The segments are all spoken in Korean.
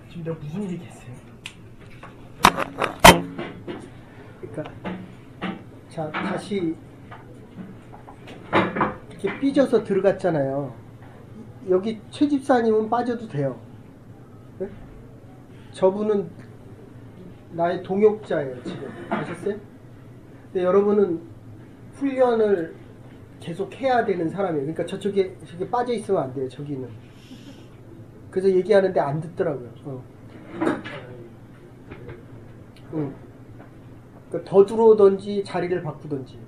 지금 내가 무슨 얘기했어요? 그러니까 자 다시 이렇게 삐져서 들어갔잖아요. 여기 최 집사님은 빠져도 돼요. 네? 저분은 나의 동역자예요 지금. 아셨어요? 근데 여러분은 훈련을 계속 해야 되는 사람이에요. 그러니까 저쪽에 빠져 있으면 안 돼요. 저기는. 그래서 얘기하는데 안 듣더라고요. 그러니까 더 들어오든지 자리를 바꾸든지.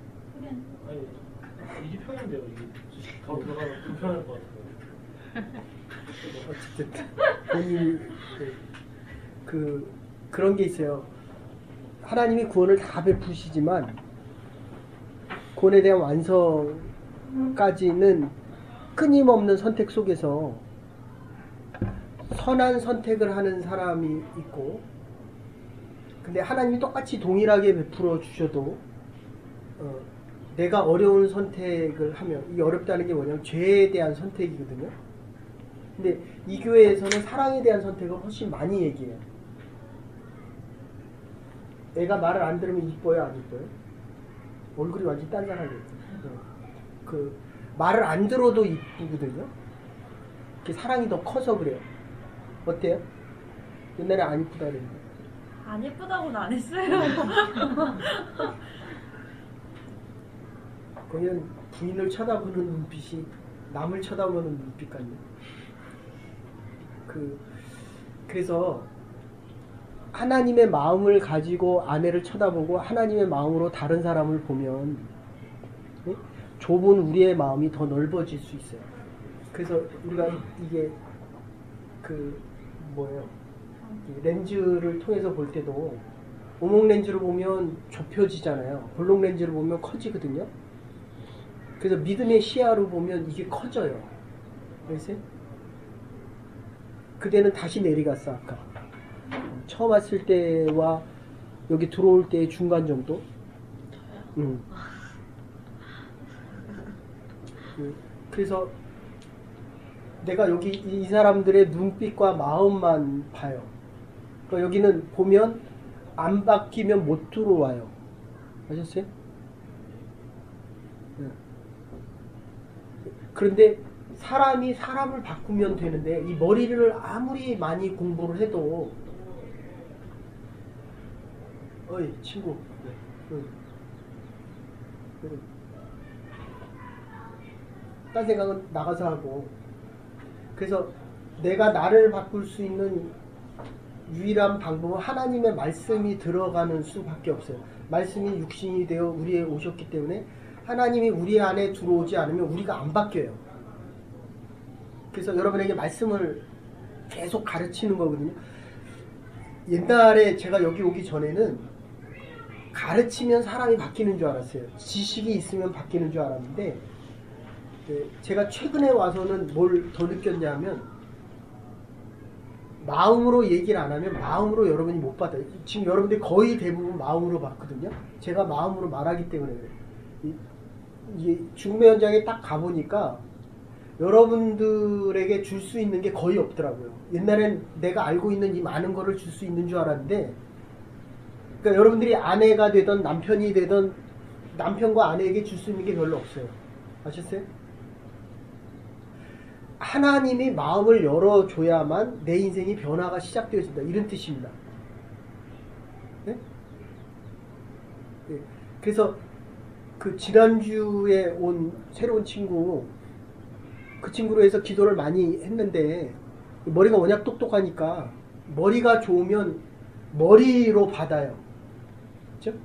아니, 이게 편한데요. 이게 더 들어가면 불편할 것 같아요. 어쨌든 본인이 그런 게 있어요. 하나님이 구원을 다 베푸시지만 구원에 대한 완성까지는 끊임없는 선택 속에서 선한 선택을 하는 사람이 있고, 근데 하나님이 똑같이 동일하게 베풀어 주셔도 내가 어려운 선택을 하면, 이 어렵다는 게 뭐냐면 죄에 대한 선택이거든요. 근데 이 교회에서는 사랑에 대한 선택을 훨씬 많이 얘기해요. 애가 말을 안 들으면 이뻐요, 안 이뻐요? 얼굴이 완전 딴딴하게. 말을 안 들어도 이쁘거든요. 사랑이 더 커서 그래요. 어때요? 옛날에 안 이쁘다 그랬는데. 안 예쁘다고는 안 했어요. 그냥 부인을 쳐다보는 눈빛이 남을 쳐다보는 눈빛 같네. 그래서 하나님의 마음을 가지고 아내를 쳐다보고 하나님의 마음으로 다른 사람을 보면 좁은 우리의 마음이 더 넓어질 수 있어요. 그래서 우리가 이게 렌즈를 통해서 볼 때도 오목 렌즈를 보면 좁혀지잖아요. 볼록 렌즈를 보면 커지거든요. 그래서 믿음의 시야로 보면 이게 커져요. 알겠어요? 그대는 다시 내려갔어. 아까 처음 왔을 때와 여기 들어올 때의 중간 정도. 그래서 내가 여기 이 사람들의 눈빛과 마음만 봐요. 그러니까 여기는 보면 안 바뀌면 못 들어와요. 아셨어요? 그런데 사람이 사람을 바꾸면 되는데 이 머리를 아무리 많이 공부를 해도 어이 친구 딴 생각은 나가서 하고. 그래서 내가 나를 바꿀 수 있는 유일한 방법은 하나님의 말씀이 들어가는 수밖에 없어요. 말씀이 육신이 되어 우리에 오셨기 때문에 하나님이 우리 안에 들어오지 않으면 우리가 안 바뀌어요. 그래서 여러분에게 말씀을 계속 가르치는 거거든요. 옛날에 제가 여기 오기 전에는 가르치면 사람이 바뀌는 줄 알았어요. 지식이 있으면 바뀌는 줄 알았는데, 제가 최근에 와서는 뭘 더 느꼈냐면 마음으로 얘기를 안 하면 마음으로 여러분이 못 받아요. 지금 여러분들이 거의 대부분 마음으로 받거든요. 제가 마음으로 말하기 때문에 그래요. 이 중매 현장에 딱 가보니까 여러분들에게 줄 수 있는 게 거의 없더라고요. 옛날엔 내가 알고 있는 이 많은 거를 줄 수 있는 줄 알았는데, 그러니까 여러분들이 아내가 되든 남편이 되든 남편과 아내에게 줄 수 있는 게 별로 없어요. 아셨어요? 하나님이 마음을 열어줘야만 내 인생이 변화가 시작되어진다. 이런 뜻입니다. 네? 네. 그래서 지난주에 온 새로운 친구, 그 친구로 해서 기도를 많이 했는데 머리가 워낙 똑똑하니까 머리가 좋으면 머리로 받아요. 그렇죠?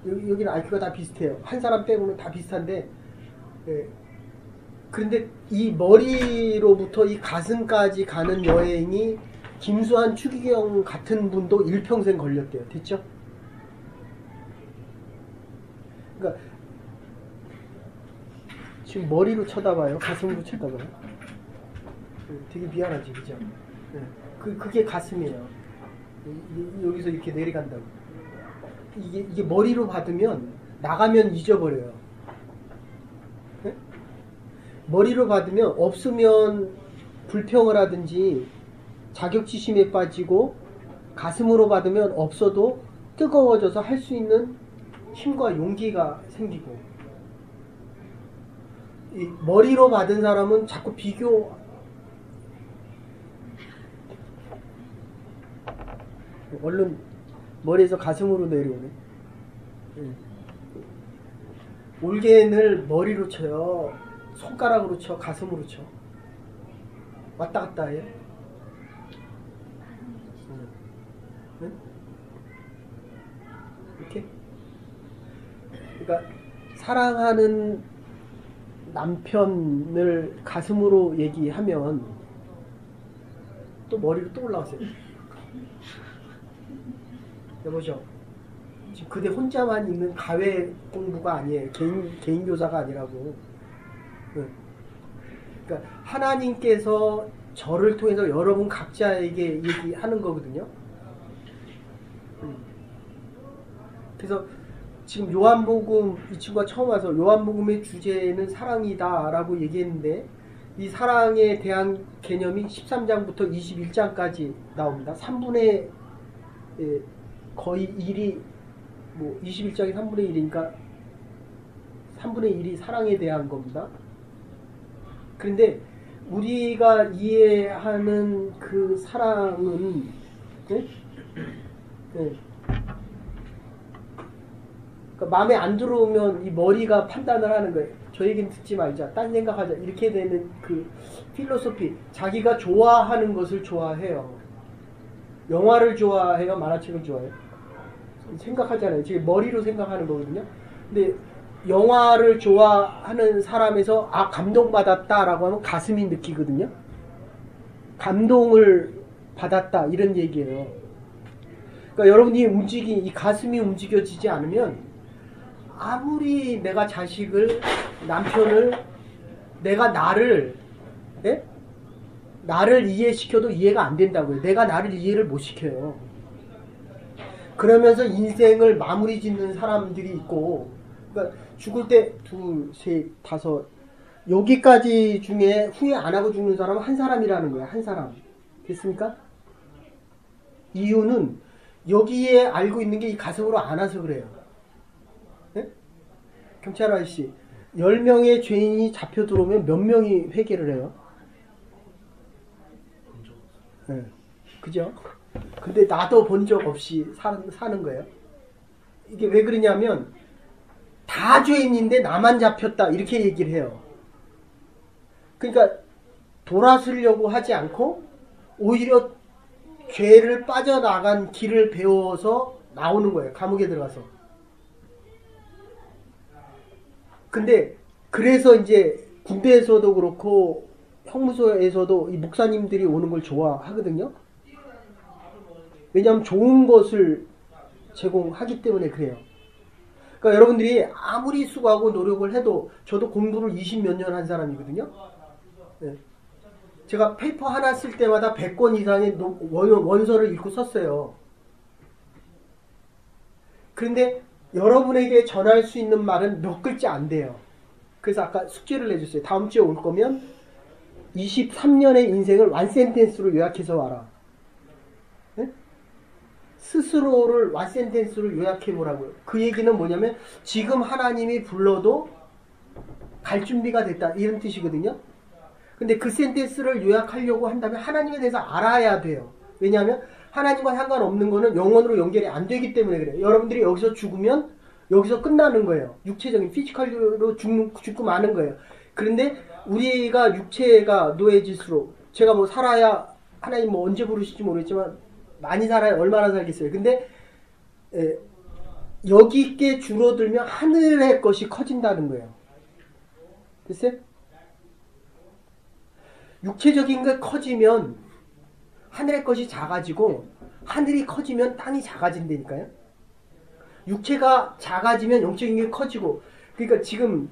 여기는 IQ가 다 비슷해요. 한 사람 빼고는 다 비슷한데, 그런데 이 머리로부터 이 가슴까지 가는 여행이 김수환, 추기경 같은 분도 일평생 걸렸대요. 됐죠? 그러니까 지금 머리로 쳐다봐요? 가슴으로 쳐다봐요? 되게 미안하지, 그죠? 그게 가슴이에요. 여기서 이렇게 내려간다고. 이게 머리로 받으면 나가면 잊어버려요. 네? 머리로 받으면 없으면 불평을 하든지 자격지심에 빠지고, 가슴으로 받으면 없어도 뜨거워져서 할 수 있는 힘과 용기가 생기고, 이 머리로 받은 사람은 자꾸 비교, 얼른 머리에서 가슴으로 내려오네. 올개는 머리로 쳐요, 손가락으로 쳐, 가슴으로 쳐, 왔다 갔다 해요. 네? 이렇게. 그러니까 사랑하는 남편을 가슴으로 얘기하면 또 머리로 또 올라왔어요. 여보죠, 지금 그대 혼자만 있는 가외 공부가 아니에요. 개인 교사가 아니라고. 그러니까 하나님께서 저를 통해서 여러분 각자에게 얘기하는 거거든요. 그래서 지금 요한복음, 이 친구가 처음 와서 요한복음의 주제는 사랑이다 라고 얘기했는데, 이 사랑에 대한 개념이 13장부터 21장까지 나옵니다. 3분의 거의 1이, 뭐 21장이 3분의 1이니까 3분의 1이 사랑에 대한 겁니다. 그런데 우리가 이해하는 그 사랑은, 네? 네. 그러니까 마음에 안 들어오면 이 머리가 판단을 하는 거예요. 저 얘기는 듣지 말자, 딴 생각하자, 이렇게 되는 그 필로소피. 자기가 좋아하는 것을 좋아해요. 영화를 좋아해요, 만화책을 좋아해요? 생각하잖아요. 지금 머리로 생각하는 거거든요. 근데 영화를 좋아하는 사람에서 감동받았다라고 하면 가슴이 느끼거든요. 감동을 받았다, 이런 얘기예요. 그러니까 여러분이 이 가슴이 움직여지지 않으면, 아무리 내가 자식을, 남편을, 내가 나를 이해시켜도 이해가 안 된다고요. 내가 나를 이해를 못 시켜요. 그러면서 인생을 마무리 짓는 사람들이 있고, 그러니까 죽을 때 2, 3, 5, 여기까지 중에 후회 안 하고 죽는 사람은 한 사람이라는 거예요. 한 사람. 됐습니까? 이유는 여기에 알고 있는 게 이 가슴으로 안 와서 그래요. 네? 경찰 아저씨, 10명의 죄인이 잡혀 들어오면 몇 명이 회개를 해요? 네. 그죠? 근데 나도 본 적 없이 사는 거예요. 이게 왜 그러냐면, 다 죄인인데 나만 잡혔다, 이렇게 얘기를 해요. 그러니까 돌아서려고 하지 않고 오히려 죄를 빠져나간 길을 배워서 나오는 거예요. 감옥에 들어가서. 근데 그래서 이제 군대에서도 그렇고 형무소에서도 이 목사님들이 오는 걸 좋아하거든요. 왜냐하면 좋은 것을 제공하기 때문에 그래요. 그러니까 여러분들이 아무리 수고하고 노력을 해도, 저도 공부를 20몇 년 한 사람이거든요. 네. 제가 페이퍼 하나 쓸 때마다 100권 이상의 원서를 읽고 썼어요. 그런데 여러분에게 전할 수 있는 말은 몇 글자 안 돼요. 그래서 아까 숙제를 내줬어요. 다음 주에 올 거면 23년의 인생을 완센텐스로 요약해서 와라. 네? 스스로를 완센텐스로 요약해보라고요. 그 얘기는 뭐냐면, 지금 하나님이 불러도 갈 준비가 됐다, 이런 뜻이거든요. 근데 그 센텐스를 요약하려고 한다면 하나님에 대해서 알아야 돼요. 왜냐하면 하나님과 상관없는 거는 영혼으로 연결이 안 되기 때문에 그래요. 여러분들이 여기서 죽으면 여기서 끝나는 거예요. 육체적인 피지컬로 죽고 마는 거예요. 그런데 우리가 육체가 노예질수록, 제가 뭐 살아야, 하나님 뭐 언제 부르실지 모르겠지만 많이 살아야 얼마나 살겠어요. 근데 여기 있게 줄어들면 하늘의 것이 커진다는 거예요. 됐어요? 육체적인 게 커지면 하늘의 것이 작아지고, 하늘이 커지면 땅이 작아진다니까요. 육체가 작아지면 영적인 게 커지고. 그러니까 지금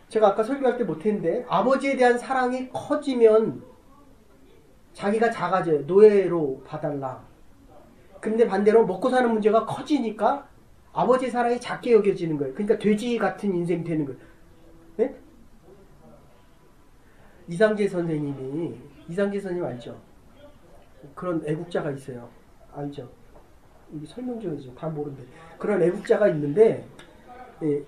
제가 아까 설교할 때 못했는데, 아버지에 대한 사랑이 커지면 자기가 작아져요. 노예로 봐달라. 근데 반대로 먹고 사는 문제가 커지니까 아버지 사랑이 작게 여겨지는 거예요. 그러니까 돼지 같은 인생 되는 거예요. 네? 이상재 선생님 알죠? 그런 애국자가 있어요. 알죠? 이게 설명 좀 해주세요. 다 모르는데. 그런 애국자가 있는데, 예,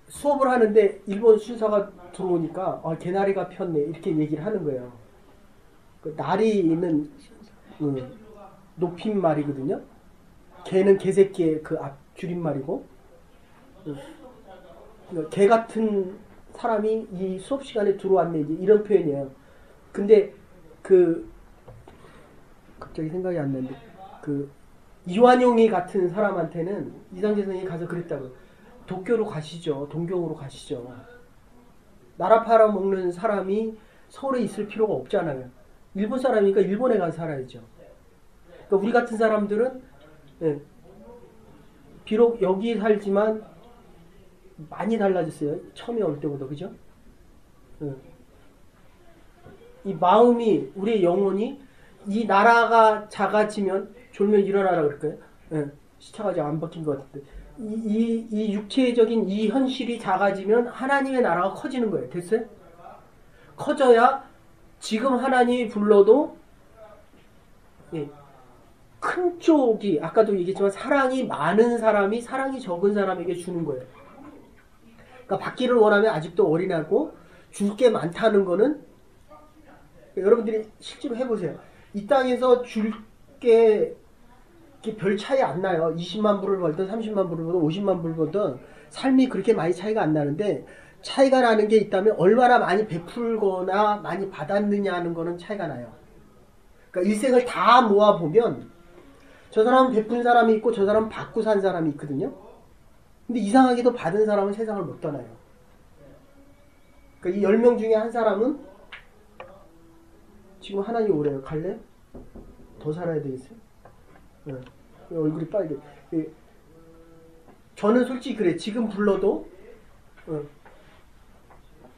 수업을 하는데 일본 순사가 들어오니까 개나리가 폈네 이렇게 얘기를 하는 거예요. 그 나리는 높임말이거든요. 개는 개새끼의 그 앞 줄임말이고, 개 같은 사람이 이 수업 시간에 들어왔네 이런 표현이에요. 근데 갑자기 생각이 안 나는데 이완용이 같은 사람한테는 이상재 선생님이 가서 그랬다고요. 도쿄로 가시죠. 동경으로 가시죠. 나라 팔아먹는 사람이 서울에 있을 필요가 없잖아요. 일본 사람이니까 일본에 가서 살아야죠. 그러니까 우리 같은 사람들은 비록 여기 살지만 많이 달라졌어요. 처음에 올 때보다. 그죠? 이 마음이, 우리의 영혼이 이 나라가 작아지면 졸면 일어나라 그럴까요? 시차가 아직 안 바뀐 것 같은데. 이 육체적인 이 현실이 작아지면 하나님의 나라가 커지는 거예요. 됐어요? 커져야 지금 하나님이 불러도 큰 쪽이, 아까도 얘기했지만 사랑이 많은 사람이 사랑이 적은 사람에게 주는 거예요. 그러니까 받기를 원하면 아직도 어린애고 줄 게 많다는 거는, 여러분들이 실제로 해보세요. 이 땅에서 줄 게 별 차이 안 나요. 20만 불을 벌든 30만 불을 벌든 50만 불을 벌든 삶이 그렇게 많이 차이가 안 나는데, 차이가 나는 게 있다면 얼마나 많이 베풀거나 많이 받았느냐 하는 거는 차이가 나요. 그러니까 일생을 다 모아보면 저 사람은 베푼 사람이 있고 저 사람은 받고 산 사람이 있거든요. 근데 이상하게도 받은 사람은 세상을 못 떠나요. 그러니까 이 10명 중에 한 사람은 지금 하나님 오래요. 갈래? 더 살아야 되겠어요? 얼굴이 빨개. 저는 솔직히 그래. 지금 불러도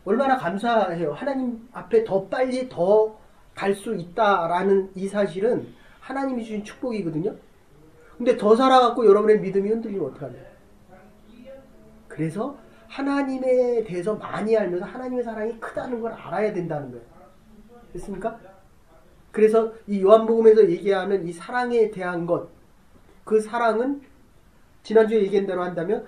얼마나 감사해요. 하나님 앞에 더 빨리 더 갈 수 있다라는 이 사실은 하나님이 주신 축복이거든요. 근데 더 살아갖고 여러분의 믿음이 흔들리면 어떡하냐. 그래서 하나님에 대해서 많이 알면서 하나님의 사랑이 크다는 걸 알아야 된다는 거예요. 됐습니까? 그래서 이 요한복음에서 얘기하는 이 사랑에 대한 것, 그 사랑은 지난주에 얘기한 대로 한다면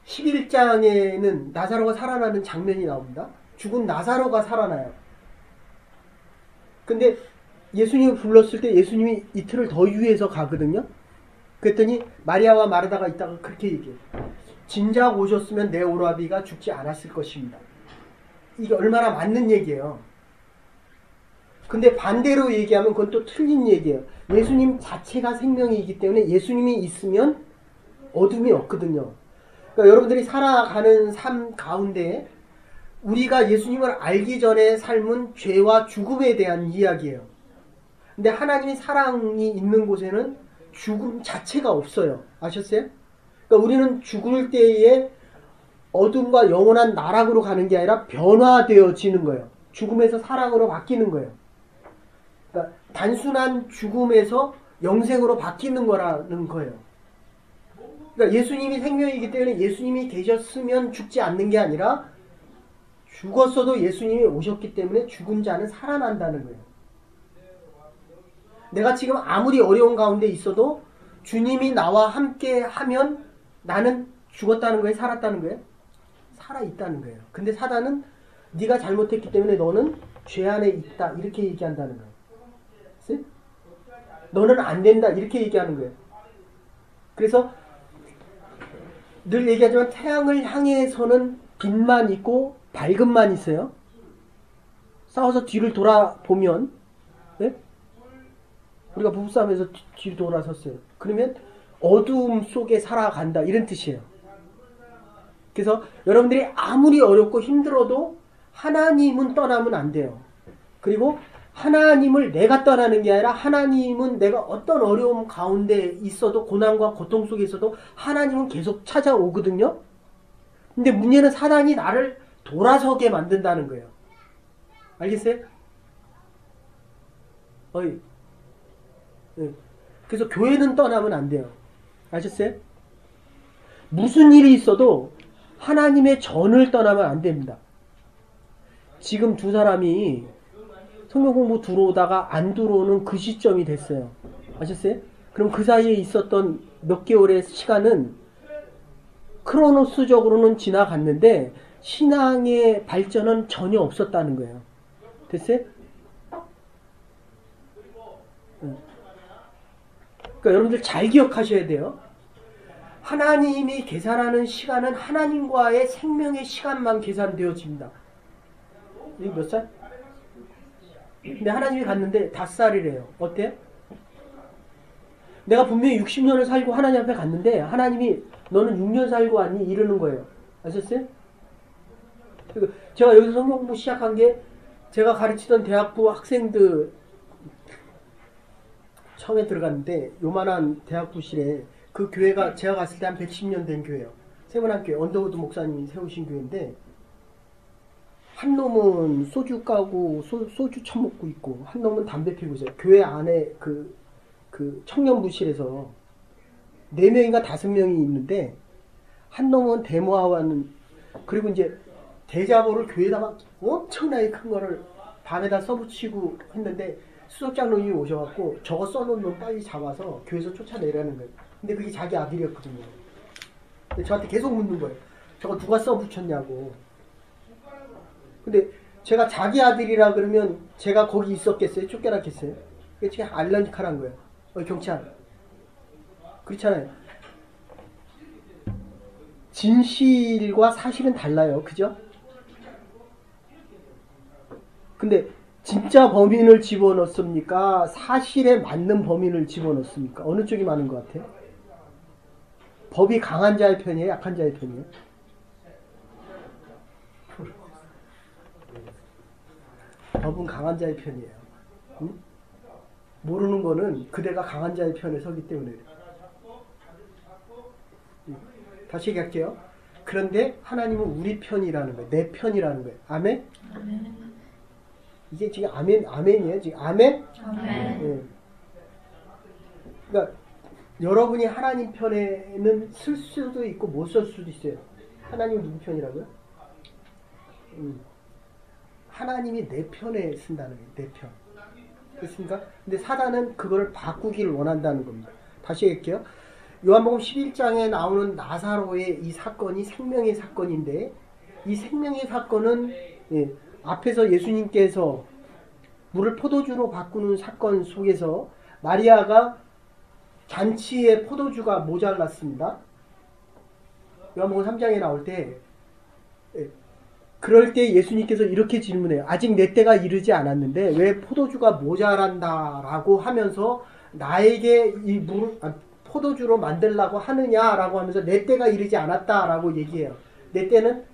11장에는 나사로가 살아나는 장면이 나옵니다. 죽은 나사로가 살아나요. 근데 예수님을 불렀을 때 예수님이 이틀을 더 유해서 가거든요. 그랬더니 마리아와 마르다가 있다가 그렇게 얘기해요. 진작 오셨으면 내 오라비가 죽지 않았을 것입니다. 이게 얼마나 맞는 얘기예요. 근데 반대로 얘기하면 그건 또 틀린 얘기예요. 예수님 자체가 생명이기 때문에 예수님이 있으면 어둠이 없거든요. 그러니까 여러분들이 살아가는 삶 가운데 우리가 예수님을 알기 전에 삶은 죄와 죽음에 대한 이야기예요. 근데 하나님의 사랑이 있는 곳에는 죽음 자체가 없어요. 아셨어요? 그러니까 우리는 죽을 때에 어둠과 영원한 나락으로 가는 게 아니라 변화되어지는 거예요. 죽음에서 사랑으로 바뀌는 거예요. 그러니까 단순한 죽음에서 영생으로 바뀌는 거라는 거예요. 그러니까 예수님이 생명이기 때문에 예수님이 계셨으면 죽지 않는 게 아니라 죽었어도 예수님이 오셨기 때문에 죽은 자는 살아난다는 거예요. 내가 지금 아무리 어려운 가운데 있어도 주님이 나와 함께 하면 나는 죽었다는 거예요? 살았다는 거예요? 살아있다는 거예요. 근데 사단은 네가 잘못했기 때문에 너는 죄 안에 있다 이렇게 얘기한다는 거예요. 너는 안 된다 이렇게 얘기하는 거예요. 그래서 늘 얘기하지만 태양을 향해서는 빛만 있고 밝음만 있어요. 싸워서 뒤를 돌아보면 우리가 부부싸움에서 뒤로 돌아섰어요. 그러면 어두움 속에 살아간다 이런 뜻이에요. 그래서 여러분들이 아무리 어렵고 힘들어도 하나님은 떠나면 안 돼요. 그리고 하나님을 내가 떠나는 게 아니라 하나님은 내가 어떤 어려움 가운데 있어도 고난과 고통 속에 있어도 하나님은 계속 찾아오거든요. 근데 문제는 사단이 나를 돌아서게 만든다는 거예요. 알겠어요? 그래서 교회는 떠나면 안 돼요. 아셨어요? 무슨 일이 있어도 하나님의 전을 떠나면 안 됩니다. 지금 두 사람이 성경 공부 들어오다가 안 들어오는 그 시점이 됐어요. 아셨어요? 그럼 그 사이에 있었던 몇 개월의 시간은 크로노스적으로는 지나갔는데 신앙의 발전은 전혀 없었다는 거예요. 됐어요? 그러니까 여러분들 잘 기억하셔야 돼요. 하나님이 계산하는 시간은 하나님과의 생명의 시간만 계산되어집니다. 이게 몇 살? 근데 하나님이 갔는데 5살이래요. 어때? 내가 분명히 60년을 살고 하나님 앞에 갔는데 하나님이 너는 6년 살고 왔니? 이러는 거예요. 아셨어요? 제가 여기서 성경 공부 시작한 게 제가 가르치던 대학부 학생들 처음에 들어갔는데 요만한 대학부실에 그 교회가 제가 갔을 때 한 110년 된 교회예요. 세문학교회 언더우드 목사님이 세우신 교회인데 한 놈은 소주 까고 소주 처먹고 있고 한 놈은 담배 피우고 있어요. 교회 안에 그 청년부실에서 4명인가 5명이 있는데 한 놈은 데모하는 그리고 이제 대자보를 교회에다 막 엄청나게 큰 거를 밤에다 써붙이고 했는데 수석장로님이 오셔갖고 저거 써놓은 놈 빨리 잡아서 교회에서 쫓아내라는 거예요. 근데 그게 자기 아들이었거든요. 근데 저한테 계속 묻는 거예요. 저거 누가 써붙였냐고. 근데 제가 자기 아들이라 그러면 제가 거기 있었겠어요? 쫓겨났겠어요? 그게 지금 알라니카란 거예요. 경찰. 그렇잖아요. 진실과 사실은 달라요. 그죠? 근데 진짜 범인을 집어넣습니까? 사실에 맞는 범인을 집어넣습니까? 어느 쪽이 많은 것 같아요? 법이 강한 자의 편이에요? 약한 자의 편이에요? 법은 강한 자의 편이에요. 응? 모르는 거는 그대가 강한 자의 편에 서기 때문에. 다시 얘기할게요. 그런데 하나님은 우리 편이라는 거예요. 내 편이라는 거예요. 아멘? 아멘. 이게 지금 아멘이에요. 지금 아멘? 아멘. 네. 그러니까 여러분이 하나님 편에는 쓸 수도 있고 못 쓸 수도 있어요. 하나님은 누구 편이라고요? 하나님이 내 편에 쓴다는 거예요. 내 편. 그렇습니까? 근데 사단은 그거를 바꾸기를 원한다는 겁니다. 다시 얘기할게요. 요한복음 11장에 나오는 나사로의 이 사건이 생명의 사건인데 이 생명의 사건은 앞에서 예수님께서 물을 포도주로 바꾸는 사건 속에서 마리아가 잔치에 포도주가 모자랐습니다. 요한복음 3장에 나올 때 그럴 때 예수님께서 이렇게 질문해요. 아직 내 때가 이르지 않았는데 왜 포도주가 모자란다라고 하면서 나에게 이 포도주로 만들라고 하느냐라고 하면서 내 때가 이르지 않았다라고 얘기해요. 내 때는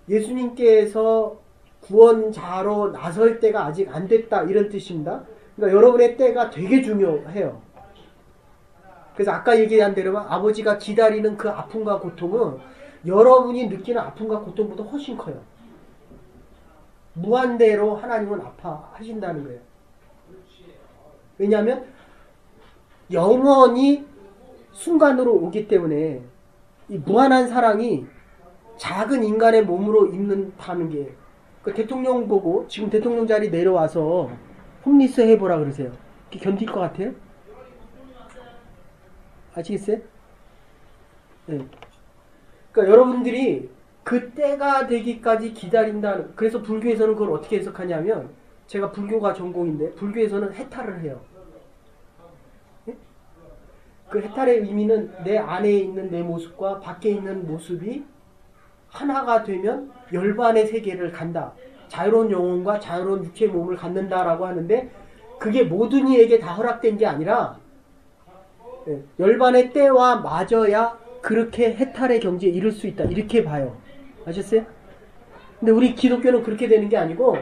예수님께서 구원자로 나설 때가 아직 안 됐다 이런 뜻입니다. 그러니까 여러분의 때가 되게 중요해요. 그래서 아까 얘기한 대로 아버지가 기다리는 그 아픔과 고통은 여러분이 느끼는 아픔과 고통보다 훨씬 커요. 무한대로 하나님은 아파하신다는 거예요. 왜냐하면 영원히 순간으로 오기 때문에 이 무한한 사랑이 작은 인간의 몸으로 있는다는 게 그 대통령 보고 지금 대통령 자리 내려와서 홈리스 해보라 그러세요. 그게 견딜 것 같아요? 아시겠어요? 네. 그러니까 여러분들이 그 때가 되기까지 기다린다는, 그래서 불교에서는 그걸 어떻게 해석하냐면, 제가 불교가 전공인데 불교에서는 해탈을 해요. 네? 그 해탈의 의미는 내 안에 있는 내 모습과 밖에 있는 모습이 하나가 되면 열반의 세계를 간다. 자유로운 영혼과 자유로운 육체의 몸을 갖는다라고 하는데, 그게 모든 이에게 다 허락된 게 아니라 열반의 때와 맞아야 그렇게 해탈의 경지에 이를 수 있다. 이렇게 봐요. 아셨어요? 근데 우리 기독교는 그렇게 되는 게 아니고,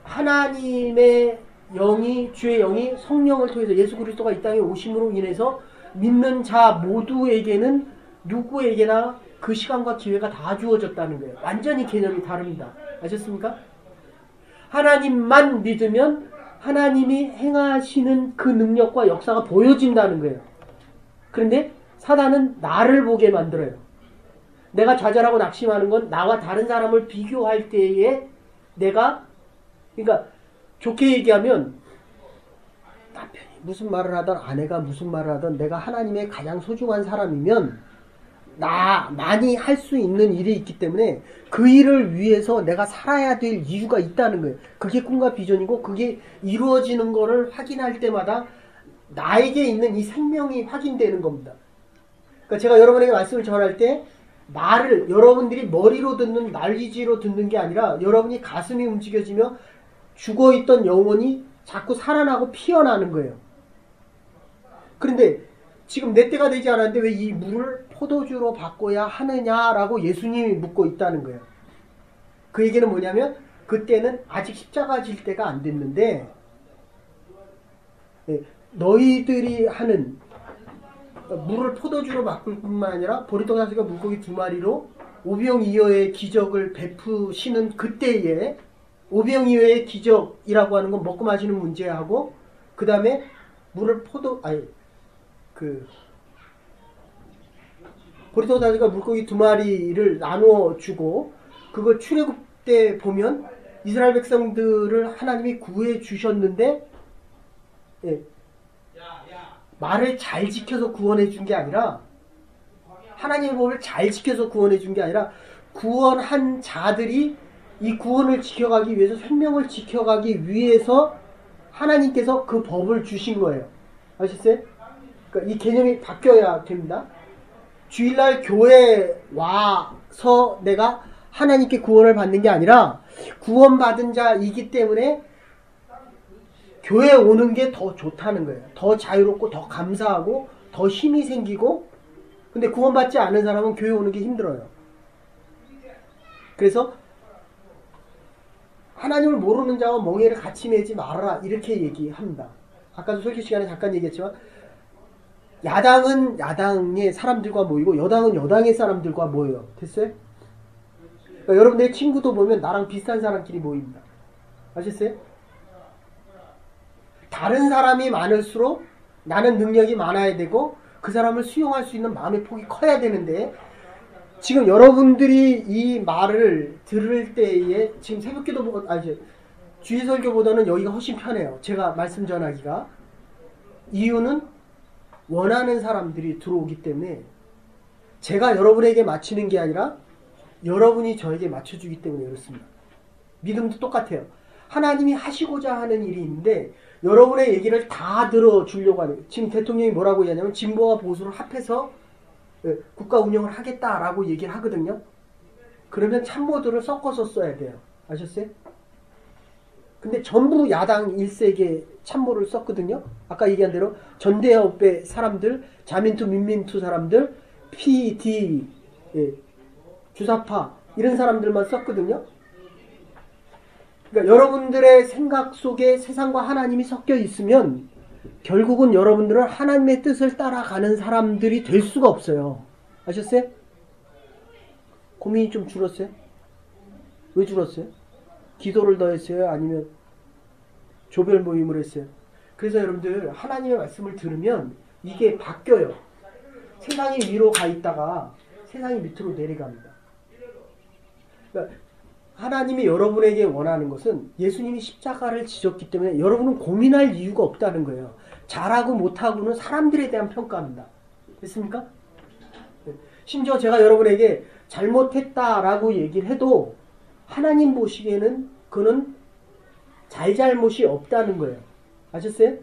하나님의 영이, 주의 영이 성령을 통해서 예수 그리스도가 이 땅에 오심으로 인해서 믿는 자 모두에게는 누구에게나 그 시간과 기회가 다 주어졌다는 거예요. 완전히 개념이 다릅니다. 아셨습니까? 하나님만 믿으면 하나님이 행하시는 그 능력과 역사가 보여진다는 거예요. 그런데 사단은 나를 보게 만들어요. 내가 좌절하고 낙심하는 건 나와 다른 사람을 비교할 때에 내가, 그러니까 좋게 얘기하면 남편이 무슨 말을 하든 아내가 무슨 말을 하든 내가 하나님의 가장 소중한 사람이면 나만이 할 수 있는 일이 있기 때문에 그 일을 위해서 내가 살아야 될 이유가 있다는 거예요. 그게 꿈과 비전이고 그게 이루어지는 거를 확인할 때마다 나에게 있는 이 생명이 확인되는 겁니다. 그러니까 제가 여러분에게 말씀을 전할 때 말을 여러분들이 머리로 듣는 날리지로 듣는 게 아니라 여러분이 가슴이 움직여지며 죽어있던 영혼이 자꾸 살아나고 피어나는 거예요. 그런데 지금 내 때가 되지 않았는데 왜 이 물을 포도주로 바꿔야 하느냐라고 예수님이 묻고 있다는 거예요. 그 얘기는 뭐냐면 그때는 아직 십자가 질 때가 안 됐는데 너희들이 하는 물을 포도주로 바꿀 뿐만 아니라 보리떡 5개와 물고기 2마리로 오병이어의 기적을 베푸시는 그때에 오병이어의 기적이라고 하는 건 먹고 마시는 문제하고 그 다음에 물을 보리떡 5개와 물고기 2마리를 나누어 주고 그걸 출애굽 때 보면 이스라엘 백성들을 하나님이 구해 주셨는데 말을 잘 지켜서 구원해 준 게 아니라 하나님의 법을 잘 지켜서 구원해 준 게 아니라 구원한 자들이 이 구원을 지켜가기 위해서 생명을 지켜가기 위해서 하나님께서 그 법을 주신 거예요. 아셨어요? 그러니까 이 개념이 바뀌어야 됩니다. 주일날 교회에 와서 내가 하나님께 구원을 받는 게 아니라 구원받은 자이기 때문에 교회에 오는 게 더 좋다는 거예요. 더 자유롭고 더 감사하고 더 힘이 생기고 근데 구원받지 않은 사람은 교회 오는 게 힘들어요. 그래서 하나님을 모르는 자와 멍에를 같이 매지 말아라 이렇게 얘기합니다. 아까도 설교 시간에 잠깐 얘기했지만 야당은 야당의 사람들과 모이고 여당은 여당의 사람들과 모여요. 됐어요? 그러니까 여러분들의 친구도 보면 나랑 비슷한 사람끼리 모입니다. 아셨어요? 다른 사람이 많을수록 나는 능력이 많아야 되고 그 사람을 수용할 수 있는 마음의 폭이 커야 되는데 지금 여러분들이 이 말을 들을 때에 지금 새벽기도 주일 설교보다는 여기가 훨씬 편해요. 제가 말씀 전하기가. 이유는 원하는 사람들이 들어오기 때문에 제가 여러분에게 맞추는 게 아니라 여러분이 저에게 맞춰주기 때문에 그렇습니다. 믿음도 똑같아요. 하나님이 하시고자 하는 일이 있는데 여러분의 얘기를 다 들어주려고 하는 지금 대통령이 뭐라고 얘기하냐면 진보와 보수를 합해서 국가 운영을 하겠다라고 얘기를 하거든요. 그러면 참모들을 섞어서 써야 돼요. 아셨어요? 근데 전부 야당 1세계 참모를 썼거든요. 아까 얘기한 대로 전대협의 사람들, 자민투, 민민투 사람들, PD, 주사파 이런 사람들만 썼거든요. 그러니까 여러분들의 생각 속에 세상과 하나님이 섞여 있으면 결국은 여러분들은 하나님의 뜻을 따라가는 사람들이 될 수가 없어요. 아셨어요? 고민이 좀 줄었어요? 왜 줄었어요? 기도를 더 했어요? 아니면 조별 모임을 했어요? 그래서 여러분들 하나님의 말씀을 들으면 이게 바뀌어요. 세상이 위로 가 있다가 세상이 밑으로 내려갑니다. 그러니까 하나님이 여러분에게 원하는 것은 예수님이 십자가를 지셨기 때문에 여러분은 고민할 이유가 없다는 거예요. 잘하고 못하고는 사람들에 대한 평가입니다. 됐습니까? 심지어 제가 여러분에게 잘못했다라고 얘기를 해도 하나님 보시기에는 그는 잘잘못이 없다는 거예요. 아셨어요?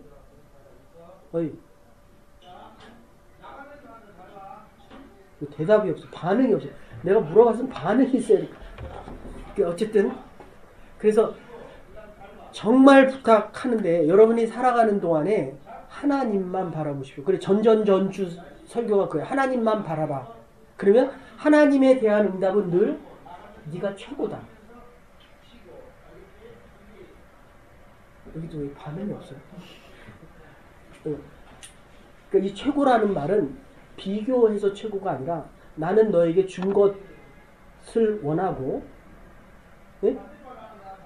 어이. 대답이 없어. 반응이 없어. 내가 물어봤으면 반응이 있어야 돼. 어쨌든 그래서 정말 부탁하는데 여러분이 살아가는 동안에 하나님만 바라보십시오. 그래 전전전주 설교가 그래요. 하나님만 바라봐. 그러면 하나님에 대한 응답은 늘 네가 최고다. 여기도 왜 반응이 없어요? 그러니까 이 최고라는 말은 비교해서 최고가 아니라 나는 너에게 준 것을 원하고 네?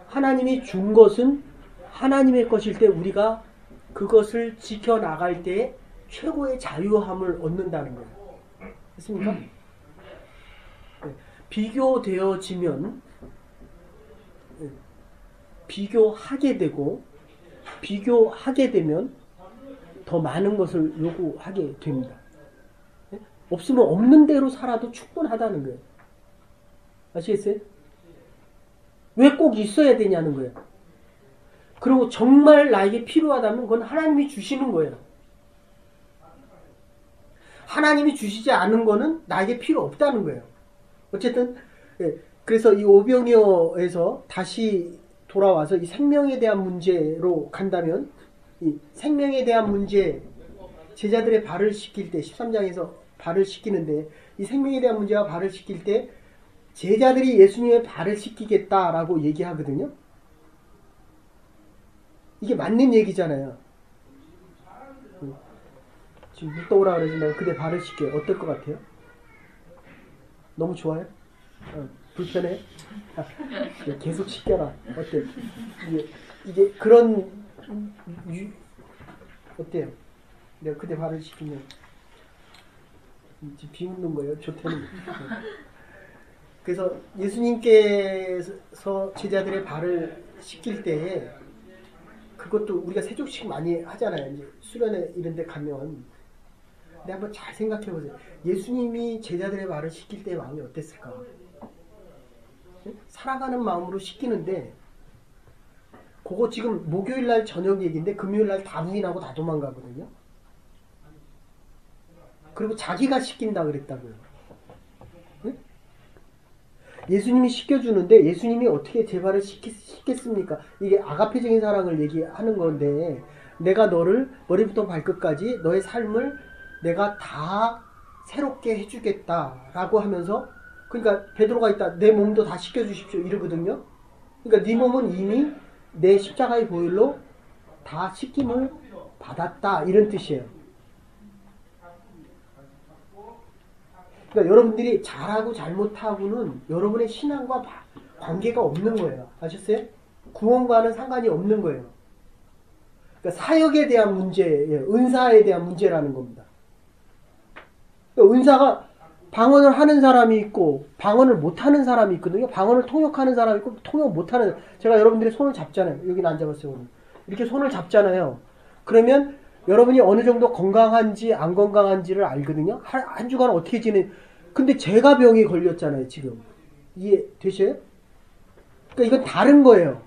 하나님이 준 것은 하나님의 것일 때 우리가 그것을 지켜나갈 때 최고의 자유함을 얻는다는 거예요. 됐습니까? 네. 비교되어지면 네. 비교하게 되면 더 많은 것을 요구하게 됩니다. 네? 없으면 없는 대로 살아도 충분하다는 거예요. 아시겠어요? 왜 꼭 있어야 되냐는 거예요. 그리고 정말 나에게 필요하다면 그건 하나님이 주시는 거예요. 하나님이 주시지 않은 거는 나에게 필요 없다는 거예요. 어쨌든 그래서 이 오병이어에서 다시 돌아와서 이 생명에 대한 문제로 간다면 이 생명에 대한 문제 제자들의 발을 씻길 때 13장에서 발을 씻기는데 이 생명에 대한 문제와 발을 씻길 때 제자들이 예수님의 발을 씻기겠다라고 얘기하거든요. 이게 맞는 얘기잖아요. 지금 물 떠오라 그래서 내가 그대 발을 씻게 어떨 것 같아요? 너무 좋아요? 불편해? 계속 씻겨라. 어때? 이게 그런 어때요? 내가 그대 발을 씻기면 비웃는 거예요? 좋다는 거예요. 그래서 예수님께서 제자들의 발을 씻길 때에 그것도 우리가 세족식 많이 하잖아요. 이제 수련회 이런 데 가면. 근데 한번 잘 생각해 보세요. 예수님이 제자들의 발을 씻길 때의 마음이 어땠을까? 살아가는 마음으로 씻기는데 그거 지금 목요일 날 저녁 얘기인데 금요일 날 다 부인하고 다 도망가거든요. 그리고 자기가 씻긴다 그랬다고요. 네? 예수님이 씻겨주는데 예수님이 어떻게 제 발을 씻겠습니까? 이게 아가페적인 사랑을 얘기하는 건데 내가 너를 머리부터 발끝까지 너의 삶을 내가 다 새롭게 해주겠다라고 하면서 그러니까 베드로가 있다 내 몸도 다 씻겨주십시오 이러거든요. 그러니까 네 몸은 이미 내 십자가의 보혈로 다 씻김을 받았다 이런 뜻이에요. 그러니까 여러분들이 잘하고 잘못하고는 여러분의 신앙과 관계가 없는 거예요. 아셨어요? 구원과는 상관이 없는 거예요. 그러니까 사역에 대한 문제예요. 은사에 대한 문제라는 겁니다. 그러니까 은사가 방언을 하는 사람이 있고 방언을 못하는 사람이 있거든요. 방언을 통역하는 사람이 있고 통역 못하는 제가 여러분들이 손을 잡잖아요. 여기는 안 잡았어요. 오늘. 이렇게 손을 잡잖아요. 그러면 여러분이 어느 정도 건강한지 안 건강한지를 알거든요. 한 주간 어떻게 근데 제가 병이 걸렸잖아요. 지금. 이해되셔요? 그러니까 이건 다른 거예요.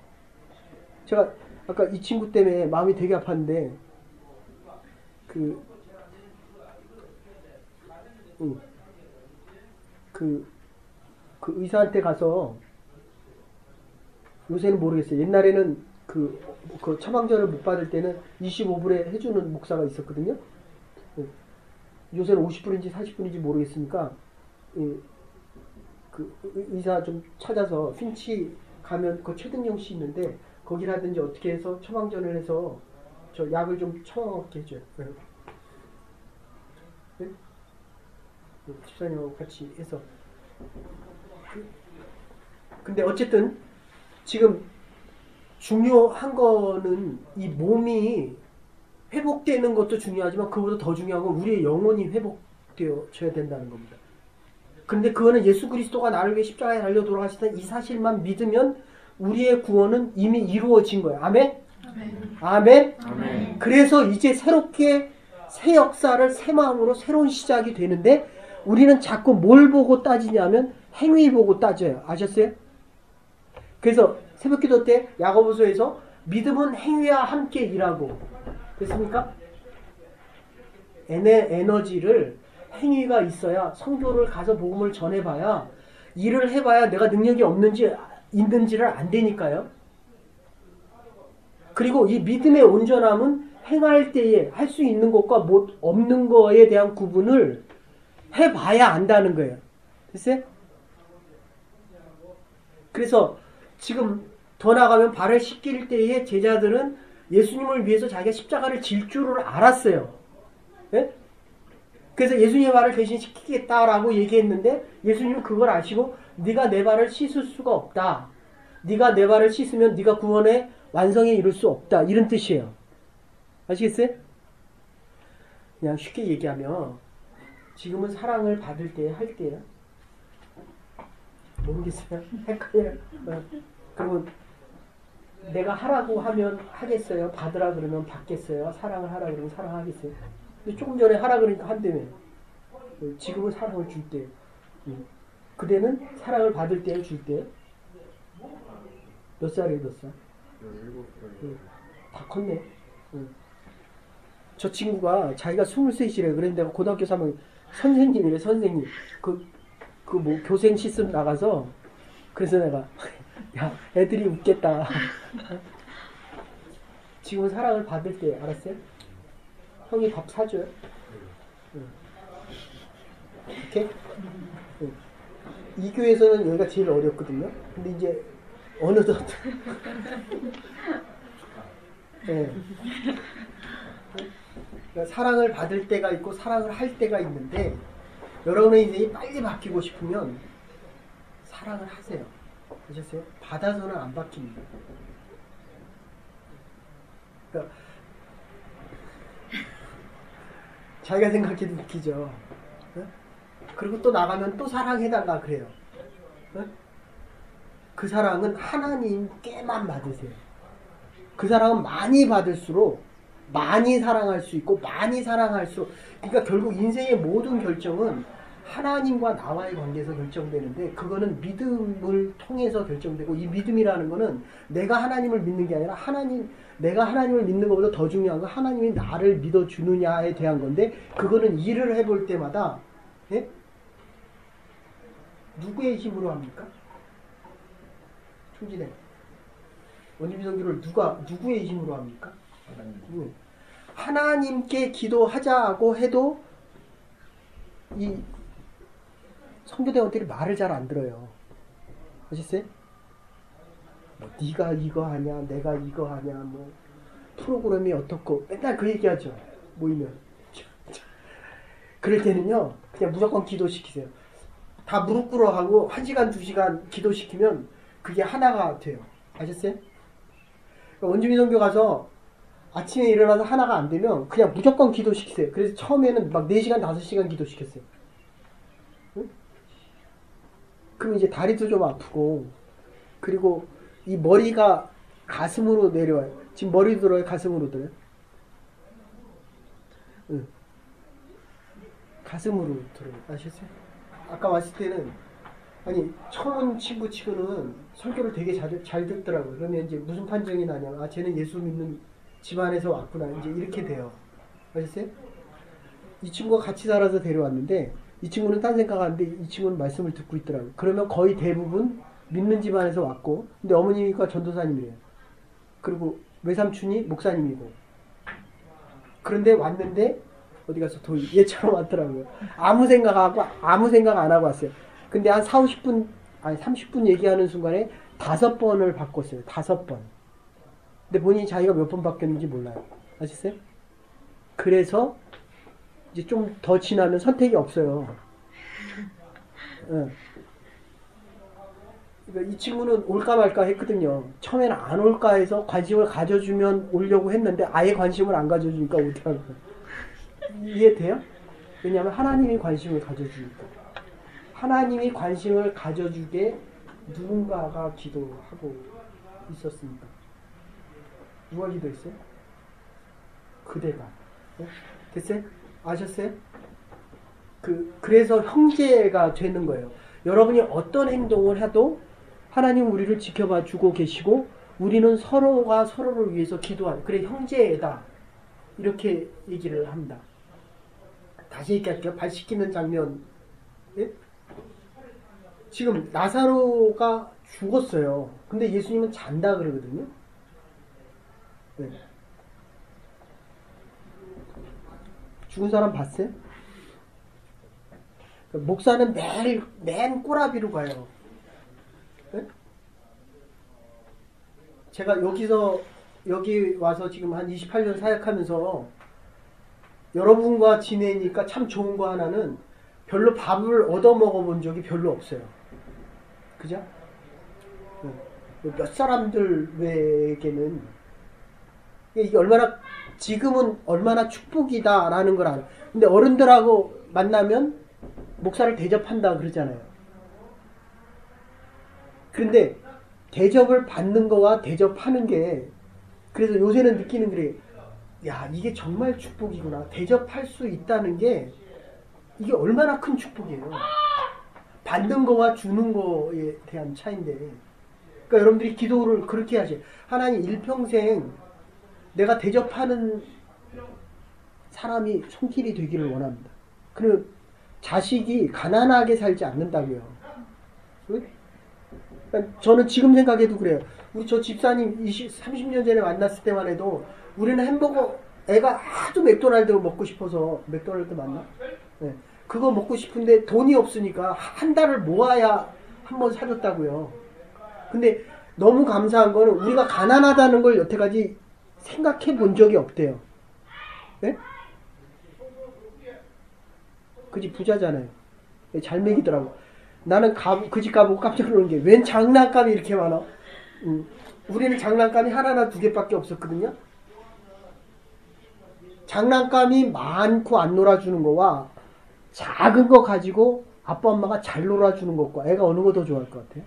제가 아까 이 친구 때문에 마음이 되게 아팠는데 그 의사한테 가서 요새는 모르겠어요. 옛날에는 그 처방전을 못 받을 때는 25불에 해주는 목사가 있었거든요. 요새는 50불인지 40불인지 모르겠으니까 그 의사 좀 찾아서 핀치 가면 그 최등영 씨 있는데 거기라든지 어떻게 해서 처방전을 해서 저 약을 좀 처먹게 해줘요. 네? 집사님하고 같이 해서 근데 어쨌든 지금 중요한 거는 이 몸이 회복되는 것도 중요하지만 그보다 더 중요한 건 우리의 영혼이 회복되어져야 된다는 겁니다. 근데 그거는 예수 그리스도가 나를 위해 십자가에 달려 돌아가셨다는 이 사실만 믿으면 우리의 구원은 이미 이루어진 거예요. 아멘? 아멘. 아멘? 아멘. 그래서 이제 새롭게 새 역사를 새 마음으로 새로운 시작이 되는데 우리는 자꾸 뭘 보고 따지냐면 행위 보고 따져요. 아셨어요? 그래서 새벽기도 때 야고보서에서 믿음은 행위와 함께 일하고 됐습니까? 에너지를 행위가 있어야 성교를 가서 복음을 전해봐야 일을 해봐야 내가 능력이 있는지를 안 되니까요. 그리고 이 믿음의 온전함은 행할 때에 할 수 있는 것과 없는 거에 대한 구분을 해봐야 안다는 거예요. 됐어요? 그래서 지금 더 나가면 발을 씻길 때에 제자들은 예수님을 위해서 자기가 십자가를 질 줄을 알았어요. 네? 그래서 예수님의 발을 대신 씻기겠다라고 얘기했는데 예수님은 그걸 아시고 네가 내 발을 씻을 수가 없다. 네가 내 발을 씻으면 네가 구원의 완성에 이룰 수 없다. 이런 뜻이에요. 아시겠어요? 그냥 쉽게 얘기하면 지금은 사랑을 받을 때, 할 때야? 모르겠어요. 헷갈려요. 그러면 내가 하라고 하면 하겠어요? 받으라 그러면 받겠어요? 사랑을 하라 그러면 사랑하겠어요? 근데 조금 전에 하라 그러니까 한다며. 지금은 사랑을 줄 때. 그대는 사랑을 받을 때, 줄 때? 몇 살이에요, 몇 살? 17살. 다 컸네. 저 친구가 자기가 23이래. 그랬는데 내가 고등학교 3학년 선생님이래, 선생님. 뭐 교생 실습 나가서 그래서 내가 야, 애들이 웃겠다. 지금은 사랑을 받을 때, 알았어요? 형이 밥 사줘요? 이렇게? 이 교회에서는 여기가 제일 어렵거든요. 근데 이제 어느덧 네. 그러니까 사랑을 받을 때가 있고 사랑을 할 때가 있는데 여러분의 인생이 빨리 바뀌고 싶으면 사랑을 하세요. 아셨어요? 받아서는 안 바뀝니다. 그러니까 자기가 생각해도 웃기죠. 네? 그리고 또 나가면 또 사랑해달라 그래요. 네? 그 사랑은 하나님께만 받으세요. 그 사랑은 많이 받을수록 많이 사랑할 수 있고 많이 사랑할수록 그러니까 결국 인생의 모든 결정은 하나님과 나와의 관계에서 결정되는데 그거는 믿음을 통해서 결정되고 이 믿음이라는 거는 내가 하나님을 믿는 게 아니라 내가 하나님을 믿는 것보다 더 중요한 건 하나님이 나를 믿어주느냐에 대한 건데 그거는 일을 해볼 때마다 예? 누구의 힘으로 합니까? 총진해. 원주민 선교를 누구의 힘으로 합니까? 하나님께 기도하자고 해도 이 선교대원들이 말을 잘 안 들어요. 아셨어요? 뭐 네가 이거 하냐, 내가 이거 하냐, 뭐 프로그램이 어떻고 맨날 그 얘기하죠. 모이면. 그럴 때는요, 그냥 무조건 기도시키세요. 다 무릎 꿇어 하고 1시간, 2시간 기도시키면 그게 하나가 돼요. 아셨어요? 원주민 선교 가서 아침에 일어나서 하나가 안 되면 그냥 무조건 기도시키세요. 그래서 처음에는 막 4시간, 5시간 기도시켰어요. 응? 그럼 이제 다리도 좀 아프고 그리고 이 머리가 가슴으로 내려와요. 지금 머리 들어요? 가슴으로 들어요? 응. 가슴으로 들어요. 아셨어요? 아까 왔을 때는 아니 처음 온 친구 치고는 설교를 되게 잘 듣더라고요. 그러면 이제 무슨 판정이 나냐면 아 쟤는 예수 믿는 집안에서 왔구나 이제 이렇게 돼요. 아셨어요? 이 친구가 같이 살아서 데려왔는데 이 친구는 딴 생각하는데 이 친구는 말씀을 듣고 있더라고요. 그러면 거의 대부분 믿는 집안에서 왔고 근데 어머니가 전도사님이래요. 그리고 외삼촌이 목사님이고 그런데 왔는데 어디 가서 얘처럼 왔더라고요. 아무 생각 안 하고 왔어요. 근데 한 40, 50분 아니 30분 얘기하는 순간에 5번을 바꿨어요. 5번. 근데 본인이 자기가 몇 번 바뀌었는지 몰라요. 아셨어요? 그래서 이제 좀 더 지나면 선택이 없어요. 응. 그러니까 이 친구는 올까 말까 했거든요. 처음에는 안 올까 해서 관심을 가져주면 오려고 했는데 아예 관심을 안 가져주니까 오더라고요. 이해돼요? 왜냐하면 하나님이 관심을 가져주니까. 하나님이 관심을 가져주게 누군가가 기도하고 있었습니다. 누가 기도했어요? 그대가. 네? 됐어요? 아셨어요? 그래서 형제가 되는 거예요. 여러분이 어떤 행동을 해도 하나님 우리를 지켜봐 주고 계시고 우리는 서로가 서로를 위해서 기도하는 그래 형제다. 이렇게 얘기를 합니다. 다시 얘기할게요. 발 씻기는 장면. 예? 지금 나사로가 죽었어요. 근데 예수님은 잔다 그러거든요. 네. 죽은 사람 봤어요? 목사는 매일 맨 꼬라비로 가요. 네? 제가 여기 와서 지금 한 28년 사역하면서 여러분과 지내니까 참 좋은 거 하나는 별로 밥을 얻어 먹어본 적이 별로 없어요. 그죠? 몇 사람들에게는 이게 얼마나 지금은 얼마나 축복이다라는 걸 알아요. 근데 어른들하고 만나면 목사를 대접한다 그러잖아요. 그런데 대접을 받는 거와 대접하는 게 그래서 요새는 느끼는 그래. 야, 이게 정말 축복이구나. 대접할 수 있다는 게 이게 얼마나 큰 축복이에요. 받는 거와 주는 거에 대한 차이인데. 그러니까 여러분들이 기도를 그렇게 하지. 하나님 일평생 내가 대접하는 사람이 손길이 되기를 원합니다. 그리고 자식이 가난하게 살지 않는다고요. 그러니까 저는 지금 생각해도 그래요. 우리 저 집사님 30년 전에 만났을 때만 해도 우리는 햄버거 애가 아주 맥도날드 먹고 싶어서 맥도날드 맞나? 네. 그거 먹고 싶은데 돈이 없으니까 한 달을 모아야 한번 사줬다고요. 근데 너무 감사한 거는 우리가 가난하다는 걸 여태까지 생각해 본 적이 없대요. 네? 그 집 부자잖아요. 잘 먹이더라고. 나는 그 집 가보고 깜짝 놀란 게 웬 장난감이 이렇게 많아? 우리는 장난감이 하나나 두 개밖에 없었거든요. 장난감이 많고 안 놀아주는 거와 작은 거 가지고 아빠 엄마가 잘 놀아주는 것과 애가 어느 거 더 좋아할 것 같아요?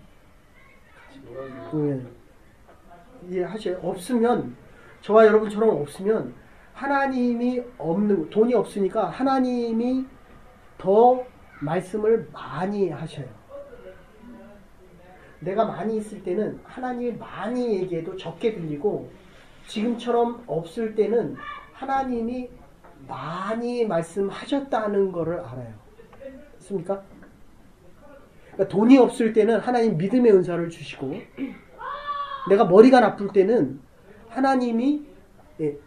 이해하셔요? 없으면 저와 여러분처럼 없으면 하나님이 없는 돈이 없으니까 하나님이 더 말씀을 많이 하셔요. 내가 많이 있을 때는 하나님이 많이 얘기해도 적게 들리고 지금처럼 없을 때는 하나님이 많이 말씀하셨다는 것을 알아요. 맞습니까? 그러니까 돈이 없을 때는 하나님 믿음의 은사를 주시고 내가 머리가 나쁠 때는 하나님이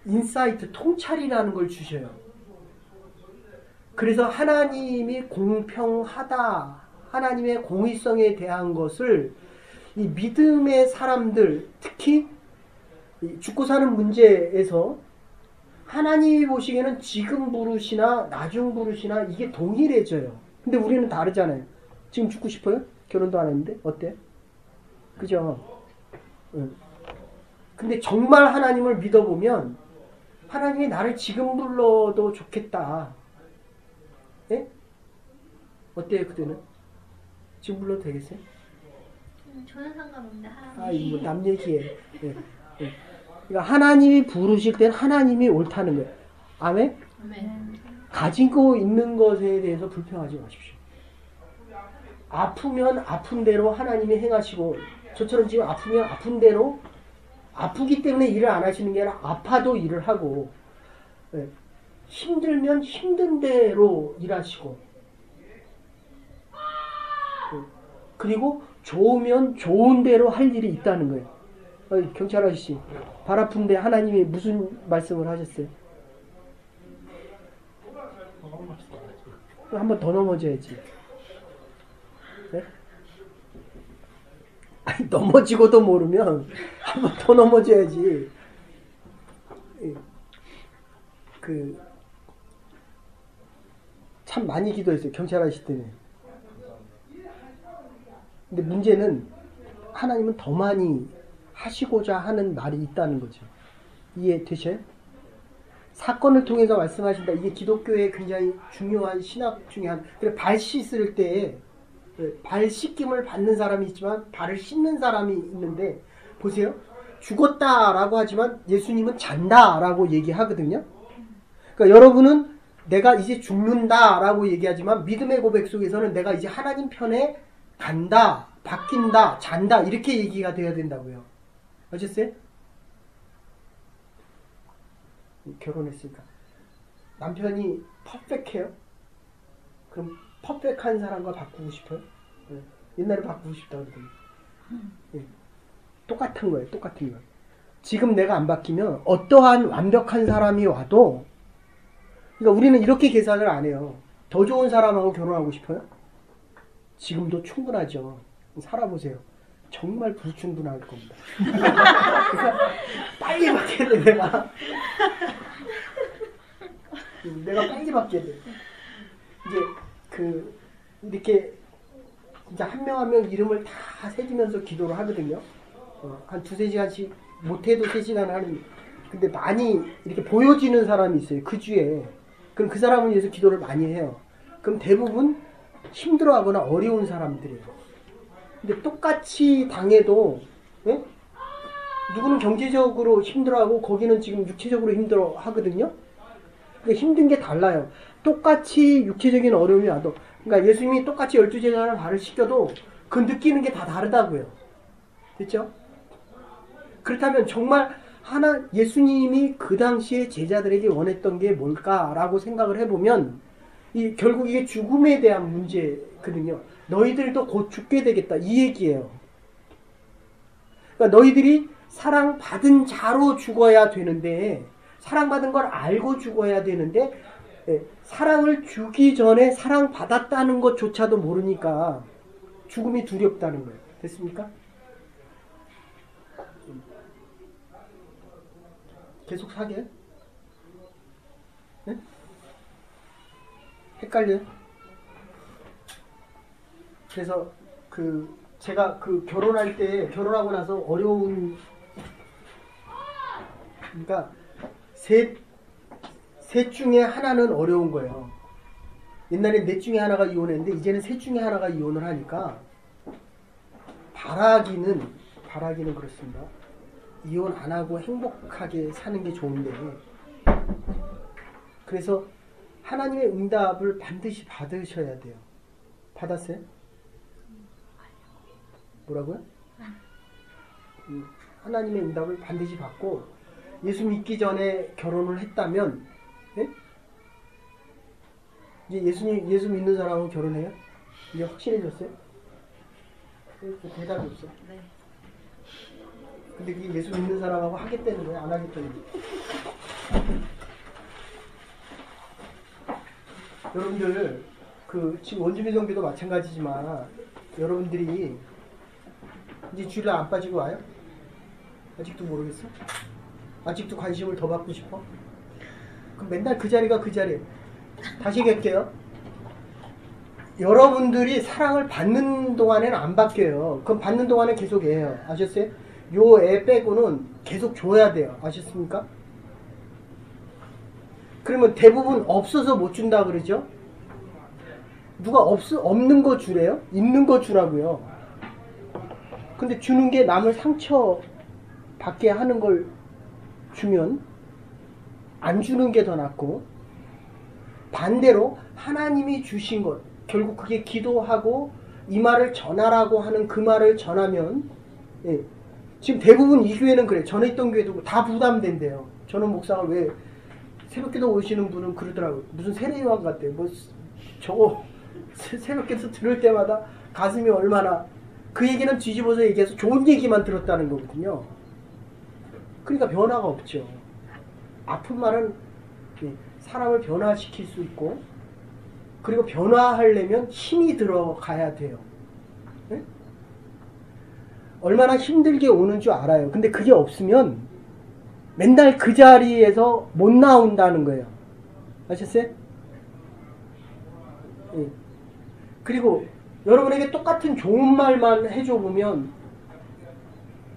인사이트, 통찰이라는 걸 주셔요. 그래서 하나님이 공평하다, 하나님의 공의성에 대한 것을 이 믿음의 사람들, 특히 죽고 사는 문제에서 하나님이 보시기에는 지금 부르시나 나중 부르시나 이게 동일해져요. 근데 우리는 다르잖아요. 지금 죽고 싶어요? 결혼도 안 했는데? 어때? 그죠? 응. 근데 정말 하나님을 믿어보면 하나님이 나를 지금 불러도 좋겠다. 예? 어때요 그때는? 지금 불러도 되겠어요? 저는 상관없는데 하나님이. 이거 남 얘기예요. 예. 예. 그러니까 하나님이 부르실 땐 하나님이 옳다는 거예요. 아멘? 아멘. 가지고 있는 것에 대해서 불평하지 마십시오. 아프면 아픈 대로 하나님이 행하시고 저처럼 지금 아프면 아픈 대로 아프기 때문에 일을 안 하시는 게 아니라 아파도 일을 하고 예. 힘들면 힘든 대로 일하시고 예. 그리고 좋으면 좋은 대로 할 일이 있다는 거예요. 경찰 아저씨, 발 아픈데 하나님이 무슨 말씀을 하셨어요? 한 번 더 넘어져야지. 네? 아니, 넘어지고도 모르면 한 번 더 넘어져야지. 참 많이 기도했어요. 경찰 아저씨 때문에. 근데 문제는 하나님은 더 많이 하시고자 하는 말이 있다는 거죠. 이해되셔요? 사건을 통해서 말씀하신다. 이게 기독교의 굉장히 중요한 신학 중에 한. 그래, 발 씻을 때 발 씻김을 받는 사람이 있지만 발을 씻는 사람이 있는데 보세요. 죽었다라고 하지만 예수님은 잔다라고 얘기하거든요. 그러니까 여러분은 내가 이제 죽는다라고 얘기하지만 믿음의 고백 속에서는 내가 이제 하나님 편에 간다, 바뀐다, 잔다 이렇게 얘기가 돼야 된다고요. 아셨어요? 결혼했으니까 남편이 퍼펙해요? 그럼 퍼펙한 사람과 바꾸고 싶어요? 네. 옛날에 바꾸고 싶다고 그러더니 네. 똑같은 거예요. 똑같은 거예요. 지금 내가 안 바뀌면 어떠한 완벽한 사람이 와도 그러니까 우리는 이렇게 계산을 안 해요. 더 좋은 사람하고 결혼하고 싶어요? 지금도 충분하죠. 살아보세요. 정말 불충분할 겁니다. 그러니까 빨리 바뀌어야 돼, 내가. 내가 빨리 바뀌어야 돼. 이제 이렇게 진짜 한 명 한 명 이름을 다 새기면서 기도를 하거든요. 한 2-3시간씩 못해도 3시간 하는. 근데 많이 이렇게 보여지는 사람이 있어요. 그 주에. 그럼 그 사람을 위해서 기도를 많이 해요. 그럼 대부분 힘들어하거나 어려운 사람들이에요. 근데 똑같이 당해도 예? 누구는 경제적으로 힘들어하고 거기는 지금 육체적으로 힘들어하거든요. 그러니까 힘든 게 달라요. 똑같이 육체적인 어려움이 와도, 그러니까 예수님이 똑같이 12제자를 발을 시켜도 그 느끼는 게 다 다르다고요. 됐죠? 그렇다면 정말 예수님이 그 당시에 제자들에게 원했던 게 뭘까라고 생각을 해보면 결국 이게 죽음에 대한 문제거든요. 너희들도 곧 죽게 되겠다 이 얘기예요. 그러니까 너희들이 사랑받은 자로 죽어야 되는데, 사랑받은 걸 알고 죽어야 되는데, 사랑을 주기 전에 사랑받았다는 것조차도 모르니까 죽음이 두렵다는 거예요. 됐습니까? 계속 사겨요? 네? 헷갈려요? 그래서 제가 결혼할 때, 결혼하고 나서 어려운, 그러니까 셋 중에 하나는 어려운 거예요. 옛날에 넷 중에 하나가 이혼했는데 이제는 셋 중에 하나가 이혼을 하니까 바라기는 그렇습니다. 이혼 안 하고 행복하게 사는 게 좋은데, 그래서 하나님의 응답을 반드시 받으셔야 돼요. 받았어요? 뭐라고요? 하나님의 응답을 반드시 받고, 예수 믿기 전에 결혼을 했다면, 예? 이제 예수 믿는 사람하고 결혼해요? 이제 확실해졌어요? 대답이 없어. 네. 근데 그게 예수 믿는 사람하고 하겠다는 거예요? 안 하겠다는 거예요? 여러분들, 지금 원주민 정비도 마찬가지지만, 여러분들이 이제 주일날 안 빠지고 와요? 아직도 모르겠어? 아직도 관심을 더 받고 싶어? 그럼 맨날 그 자리가 그 자리. 다시 얘기할게요. 여러분들이 사랑을 받는 동안에는 안 바뀌어요. 그럼 받는 동안에 계속 해요. 아셨어요? 요 애 빼고는 계속 줘야 돼요. 아셨습니까? 그러면 대부분 없어서 못 준다 그러죠? 누가 없는 거 주래요? 있는 거 주라고요. 근데 주는 게 남을 상처 받게 하는 걸 주면 안 주는 게 더 낫고, 반대로 하나님이 주신 것, 결국 그게 기도하고 이 말을 전하라고 하는 그 말을 전하면, 예, 지금 대부분 이 교회는 그래. 전에 있던 교회도 다 부담된대요. 저는 목사가 왜 새벽기도 오시는 분은 그러더라고요. 무슨 세례요한 같대요. 저거 새벽기도 들을 때마다 가슴이 얼마나, 그 얘기는 뒤집어서 얘기해서 좋은 얘기만 들었다는 거거든요. 그러니까 변화가 없죠. 아픈 말은 사람을 변화시킬 수 있고, 그리고 변화하려면 힘이 들어가야 돼요. 네? 얼마나 힘들게 오는 줄 알아요. 근데 그게 없으면 맨날 그 자리에서 못 나온다는 거예요. 아셨어요? 네. 그리고 여러분에게 똑같은 좋은 말만 해줘 보면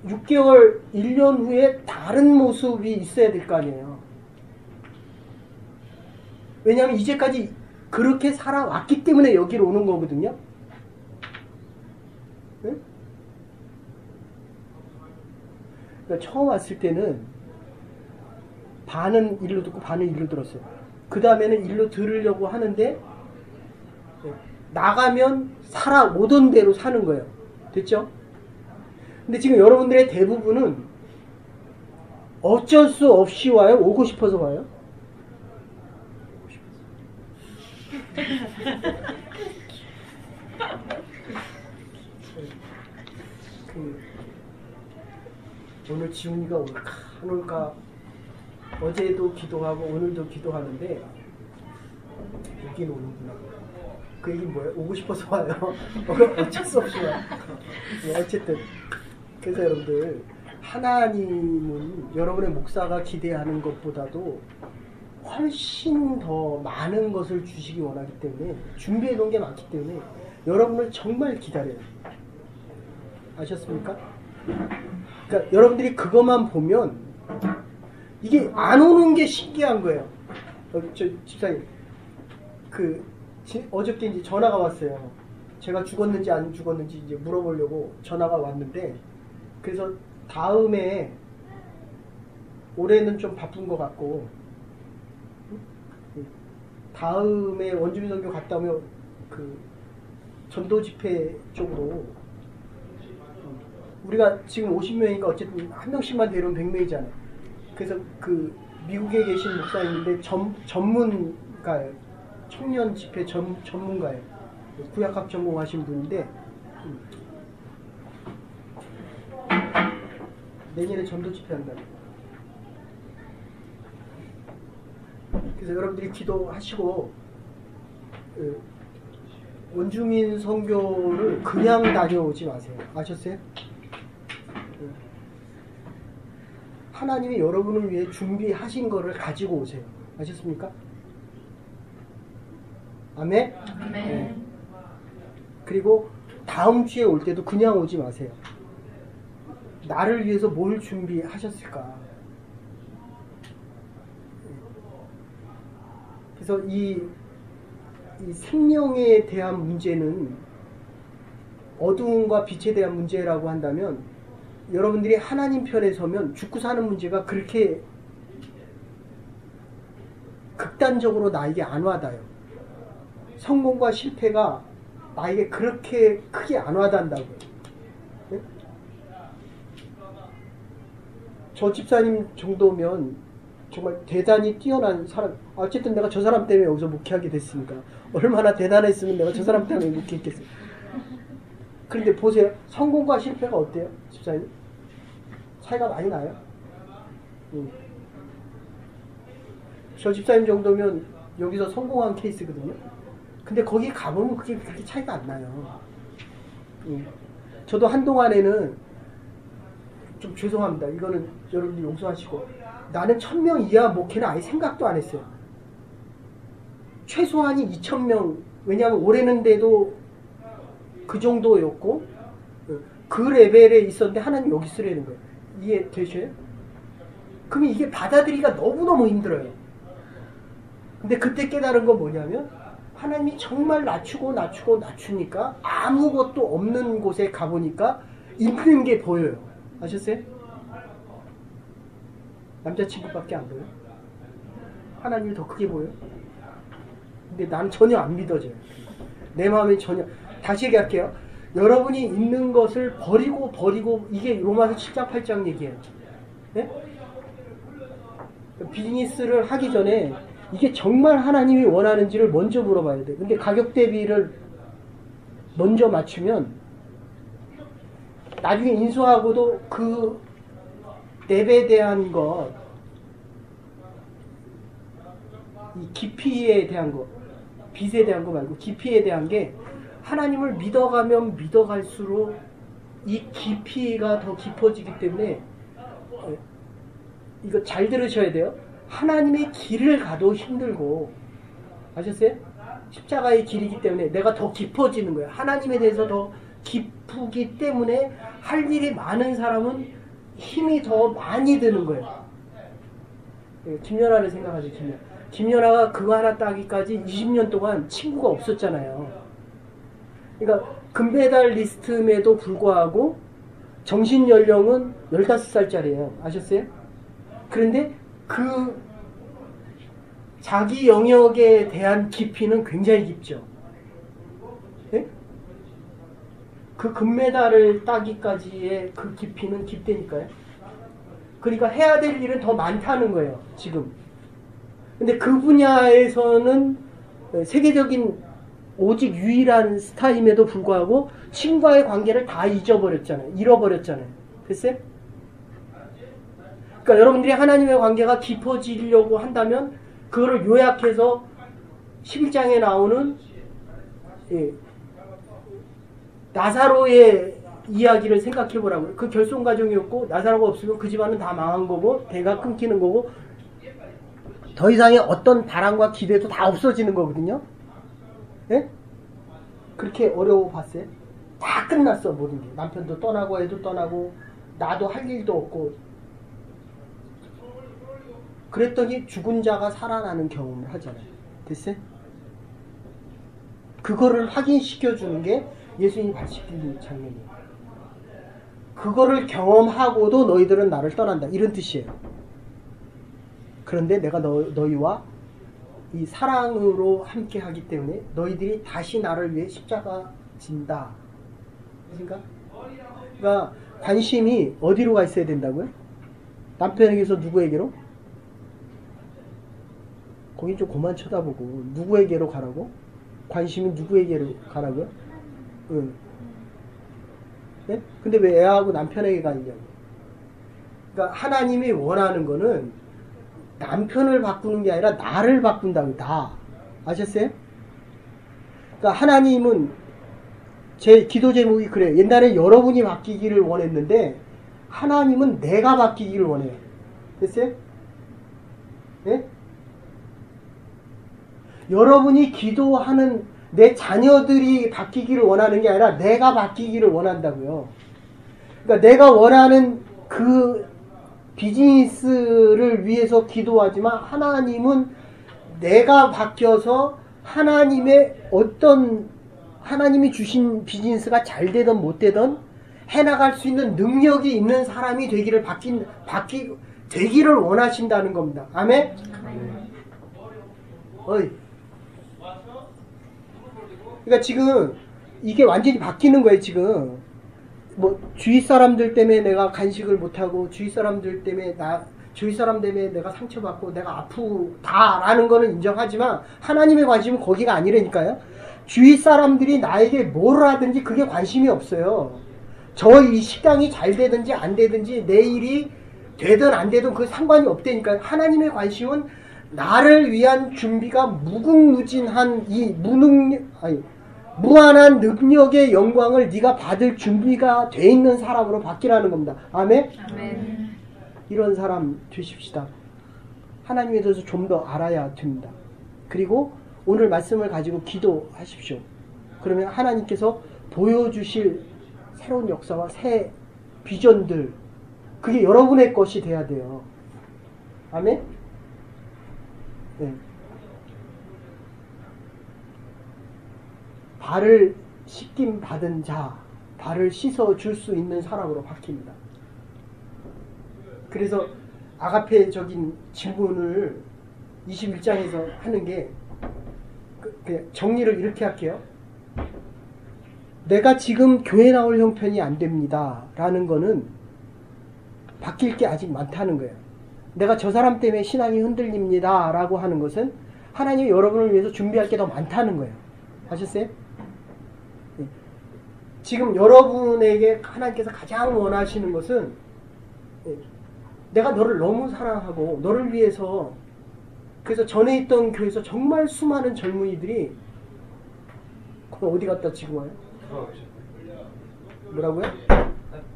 6개월, 1년 후에 다른 모습이 있어야 될 거 아니에요. 왜냐하면 이제까지 그렇게 살아왔기 때문에 여기로 오는 거거든요. 네? 그러니까 처음 왔을 때는 반은 일로 듣고 반은 일로 들었어요. 그 다음에는 일로 들으려고 하는데 나가면 오던 대로 사는 거예요. 됐죠? 근데 지금 여러분들의 대부분은 어쩔 수 없이 와요? 오고 싶어서 와요? 오늘 지훈이가 올까 안 올까, 어제도 기도하고 오늘도 기도하는데 여긴 오는구나. 그 얘기는 뭐예요? 오고 싶어서 와요. 어쩔 수 없이 와요. 어쨌든 그래서 여러분들, 하나님은 여러분의 목사가 기대하는 것보다도 훨씬 더 많은 것을 주시기 원하기 때문에, 준비해 놓은 게 많기 때문에 여러분을 정말 기다려요. 아셨습니까? 그러니까 여러분들이 그것만 보면 이게 안 오는 게 신기한 거예요. 저 집사님, 어저께 이제 전화가 왔어요. 제가 죽었는지 안 죽었는지 이제 물어보려고 전화가 왔는데, 그래서 다음에, 올해는 좀 바쁜 것 같고, 다음에 원주민 선교 갔다 오면 그 전도 집회 쪽으로, 우리가 지금 50명이니까 어쨌든 한 명씩만 데려오면 100명이잖아요. 그래서 그 미국에 계신 목사님인데 전문가예요. 청년 집회 전문가예요. 구약학 전공하신 분인데, 내년에 전도 집회 한다. 그래서 여러분들이 기도하시고, 원주민 선교를 그냥 다녀오지 마세요. 아셨어요? 하나님이 여러분을 위해 준비하신 거를 가지고 오세요. 아셨습니까? 아멘? 아멘. 네. 그리고 다음 주에 올 때도 그냥 오지 마세요. 나를 위해서 뭘 준비하셨을까? 그래서 이 생명에 대한 문제는 어두움과 빛에 대한 문제라고 한다면, 여러분들이 하나님 편에 서면 죽고 사는 문제가 그렇게 극단적으로 나에게 안 와닿아요. 성공과 실패가 나에게 그렇게 크게 안 와닿는다고요. 네? 저 집사님 정도면 정말 대단히 뛰어난 사람, 어쨌든 내가 저 사람 때문에 여기서 목회하게 됐으니까 얼마나 대단했으면 내가 저 사람 때문에 목회했겠어요. 그런데 보세요. 성공과 실패가 어때요? 집사님? 차이가 많이 나요? 저 집사님 정도면 여기서 성공한 케이스거든요. 근데 거기 가보면 그게 그렇게 차이가 안 나요. 저도 한동안에는 좀 죄송합니다. 이거는 여러분들 용서하시고, 나는 1000명 이하 목회는 아예 생각도 안 했어요. 최소한이 2000명, 왜냐하면 올해는데도 그 정도였고, 그 레벨에 있었는데 하나님 여기 쓰려는 거예요. 이해되셔요? 그러면 이게 받아들이기가 너무너무 힘들어요. 근데 그때 깨달은 건 뭐냐면, 하나님이 정말 낮추니까 아무것도 없는 곳에 가보니까 있는 게 보여요. 아셨어요? 남자친구밖에 안 보여? 하나님이 더 크게 보여? 근데 난 전혀 안 믿어져요. 내 마음에 전혀. 다시 얘기할게요. 여러분이 있는 것을 버리고, 이게 로마서 7장 8장 얘기예요. 네? 비즈니스를 하기 전에 이게 정말 하나님이 원하는지를 먼저 물어봐야 돼. 근데 가격 대비를 먼저 맞추면 나중에 인수하고도 그 랩에 대한 것, 이 깊이에 대한 것, 빛에 대한 거 말고 깊이에 대한 게, 하나님을 믿어가면 믿어갈수록 이 깊이가 더 깊어지기 때문에, 이거 잘 들으셔야 돼요. 하나님의 길을 가도 힘들고, 아셨어요? 십자가의 길이기 때문에 내가 더 깊어지는 거예요. 하나님에 대해서 더 깊기 때문에 할 일이 많은 사람은 힘이 더 많이 드는 거예요. 김연아를 생각하세요. 김연아가 그거 하나 따기까지 20년 동안 친구가 없었잖아요. 그러니까 금메달리스트임에도 불구하고 정신연령은 15살짜리예요. 아셨어요? 그런데 그 자기 영역에 대한 깊이는 굉장히 깊죠. 네? 그 금메달을 따기까지의 그 깊이는 깊다니까요. 그러니까 해야 될 일은 더 많다는 거예요, 지금. 근데 그 분야에서는 세계적인 오직 유일한 스타임에도 불구하고 친구와의 관계를 다 잃어버렸잖아요. 됐어요? 그러니까 여러분들이 하나님의 관계가 깊어지려고 한다면 그거를 요약해서 11장에 나오는 나사로의 이야기를 생각해 보라고요. 그 결손 가정이었고, 나사로가 없으면 그 집안은 다 망한 거고, 대가 끊기는 거고, 더 이상의 어떤 바람과 기대도 다 없어지는 거거든요. 예? 그렇게 어려워 봤어요? 다 끝났어, 모든 게. 남편도 떠나고, 애도 떠나고, 나도 할 일도 없고. 그랬더니 죽은 자가 살아나는 경험을 하잖아요. 됐어요? 그거를 확인시켜 주는 게 예수님이 발식된 장면이에요. 그거를 경험하고도 너희들은 나를 떠난다. 이런 뜻이에요. 그런데 내가 너희와 이 사랑으로 함께 하기 때문에 너희들이 다시 나를 위해 십자가 진다. 그러니까 관심이 어디로 가 있어야 된다고요? 남편에게서 누구에게로? 거긴 좀 그만 쳐다보고 누구에게로 가라고? 관심이 누구에게로 가라고요? 응. 네? 근데 왜 애하고 남편에게 가 있냐고. 그러니까 하나님이 원하는 거는 남편을 바꾸는 게 아니라 나를 바꾼다고. 나. 아셨어요? 그러니까 하나님은 제 기도 제목이 그래요. 옛날에 여러분이 바뀌기를 원했는데 하나님은 내가 바뀌기를 원해요. 됐어요? 네? 여러분이 기도하는 내 자녀들이 바뀌기를 원하는 게 아니라 내가 바뀌기를 원한다고요. 그러니까 내가 원하는 그 비즈니스를 위해서 기도하지만 하나님은 내가 바뀌어서 하나님의 어떤 하나님이 주신 비즈니스가 잘 되든 못 되든 해나갈 수 있는 능력이 있는 사람이 되기를 되기를 원하신다는 겁니다. 아멘? 어이. 그러니까 지금 이게 완전히 바뀌는 거예요. 지금 뭐 주위 사람들 때문에 내가 간식을 못하고 주위 사람들 때문에 내가 상처받고 내가 아프다라는 거는 인정하지만 하나님의 관심은 거기가 아니라니까요. 주위 사람들이 나에게 뭘 하든지 그게 관심이 없어요. 저 이 식당이 잘 되든지 안 되든지 내 일이 되든 안 되든 그 상관이 없다니까요. 하나님의 관심은 나를 위한 준비가 무궁무진한 이 무한한 능력의 영광을 네가 받을 준비가 돼 있는 사람으로 바뀌라는 겁니다. 아멘? 아멘. 이런 사람 되십시다. 하나님에 대해서 좀 더 알아야 됩니다. 그리고 오늘 말씀을 가지고 기도하십시오. 그러면 하나님께서 보여주실 새로운 역사와 새 비전들, 그게 여러분의 것이 돼야 돼요. 아멘? 네. 발을 씻김 받은 자, 발을 씻어 줄 수 있는 사람으로 바뀝니다. 그래서 아가페적인 질문을 21장에서 하는 게 정리를 이렇게 할게요. 내가 지금 교회 나올 형편이 안 됩니다 라는 거는 바뀔 게 아직 많다는 거예요. 내가 저 사람 때문에 신앙이 흔들립니다 라고 하는 것은 하나님이 여러분을 위해서 준비할 게 더 많다는 거예요. 아셨어요? 지금 여러분에게 하나님께서 가장 원하시는 것은 내가 너를 너무 사랑하고 너를 위해서, 그래서 전에 있던 교회에서 정말 수많은 젊은이들이 어디 갔다 지금 와요? 뭐라고요?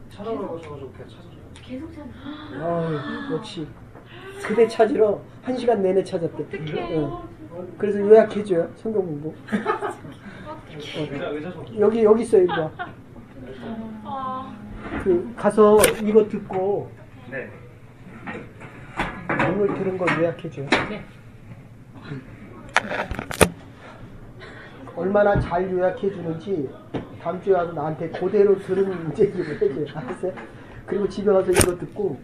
찾아보고 싶어가지고 그냥 찾아줘요. 계속 찾아. 역시 그대 찾으러 1시간 내내 찾았대. 그래서 요약해줘요. 성경 공부. 의자 좀. 여기 있어요. 이거. 가서 이거 듣고 네. 오늘 들은 걸 요약해줘요. 네. 얼마나 잘 요약해주는지 다음 주에 와서 나한테 그대로 들은 얘기를 해줘요. 알았어요? 그리고 집에 가서 이거 듣고,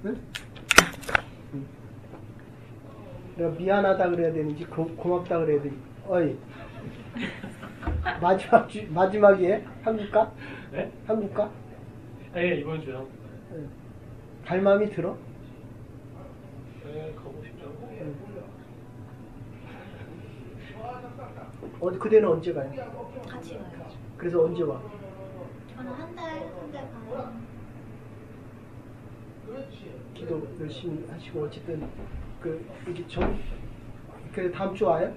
응? 내가 미안하다 그래야 되는지 고맙다 그래야 되는지. 어이, 마지막이에요? 한국가? 네? 한국가? 예, 이번 주요. 갈 마음이 들어? 네, 가고 싶죠. 그대는 언제 가요? 같이 가요. 그래서 언제 와? 저는 한 달 가요. 기도 열심히 하시고 어쨌든 그래 다음 주 와요?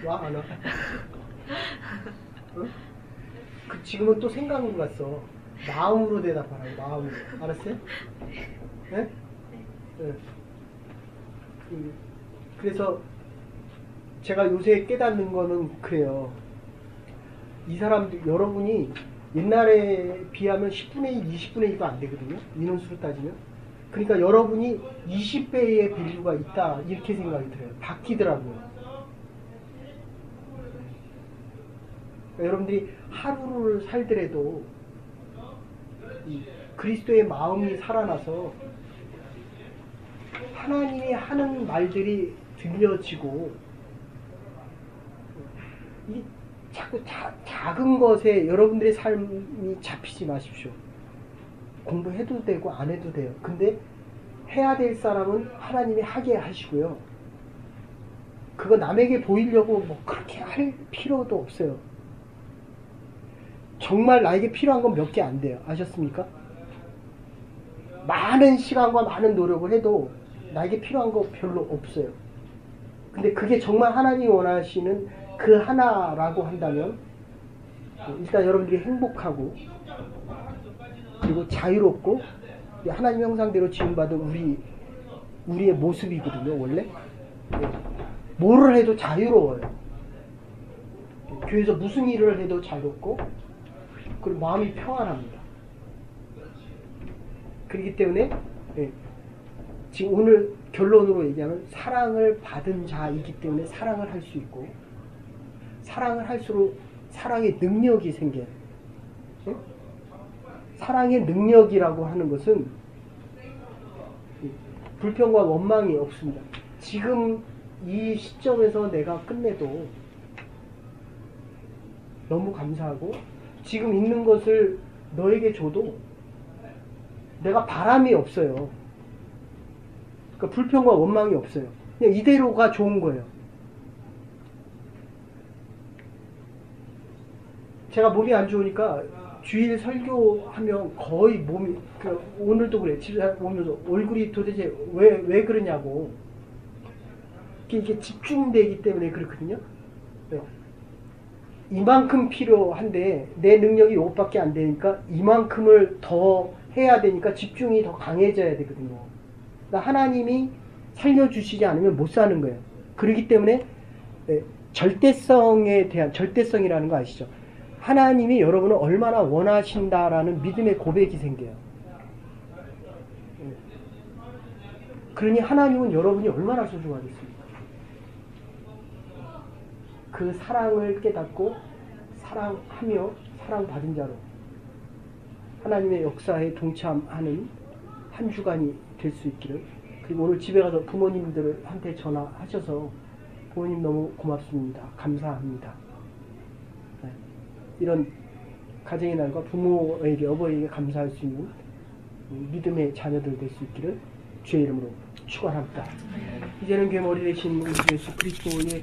와? 안 와? 응? 지금은 또 생각인 것 같어. 마음으로 대답하라고. 마음으로. 알았어요? 네? 네. 그래서 제가 요새 깨닫는 거는 그래요. 이 사람들, 여러분이 옛날에 비하면 10분의 1, 20분의 1도 안 되거든요. 인원수로 따지면. 그러니까 여러분이 20배의 밸류가 있다. 이렇게 생각이 들어요. 바뀌더라고요. 여러분들이 하루를 살더라도 이 그리스도의 마음이 살아나서 하나님이 하는 말들이 들려지고 이 자꾸 작은 것에 여러분들의 삶이 잡히지 마십시오. 공부해도 되고 안 해도 돼요. 근데 해야 될 사람은 하나님이 하게 하시고요. 그거 남에게 보이려고 뭐 그렇게 할 필요도 없어요. 정말 나에게 필요한 건 몇 개 안 돼요. 아셨습니까? 많은 시간과 많은 노력을 해도 나에게 필요한 거 별로 없어요. 근데 그게 정말 하나님이 원하시는 그 하나라고 한다면 일단 여러분들이 행복하고 그리고 자유롭고 하나님 형상대로 지음받은 우리의 모습이거든요. 원래 뭐를 해도 자유로워요. 교회에서 무슨 일을 해도 자유롭고 그리고 마음이 평안합니다. 그렇기 때문에 지금 오늘 결론으로 얘기하면 사랑을 받은 자이기 때문에 사랑을 할 수 있고 사랑을 할수록 사랑의 능력이 생겨요. 사랑의 능력이라고 하는 것은 불평과 원망이 없습니다. 지금 이 시점에서 내가 끝내도 너무 감사하고 지금 있는 것을 너에게 줘도 내가 바람이 없어요. 그러니까 불평과 원망이 없어요. 그냥 이대로가 좋은 거예요. 제가 몸이 안 좋으니까 주일 설교하면 거의 몸이 오늘도 그래. 집에 오면서 얼굴이 도대체 왜 그러냐고. 이게 집중되기 때문에 그렇거든요. 이만큼 필요한데 내 능력이 이것밖에 안 되니까 이만큼을 더 해야 되니까 집중이 더 강해져야 되거든요. 그러니까 하나님이 살려주시지 않으면 못 사는 거예요. 그렇기 때문에 절대성에 대한 절대성이라는 거 아시죠? 하나님이 여러분을 얼마나 원하신다라는 믿음의 고백이 생겨요. 그러니 하나님은 여러분이 얼마나 소중하겠습니까? 그 사랑을 깨닫고 사랑하며 사랑받은 자로 하나님의 역사에 동참하는 한 주간이 될 수 있기를. 그리고 오늘 집에 가서 부모님들한테 전화하셔서 부모님 너무 고맙습니다. 감사합니다. 이런 가정의 날과 부모에게 어버이에게 감사할 수 있는 믿음의 자녀들 될 수 있기를 주의 이름으로 축원합니다. 이제는 괴머리 되신 우리 예수 그리스도의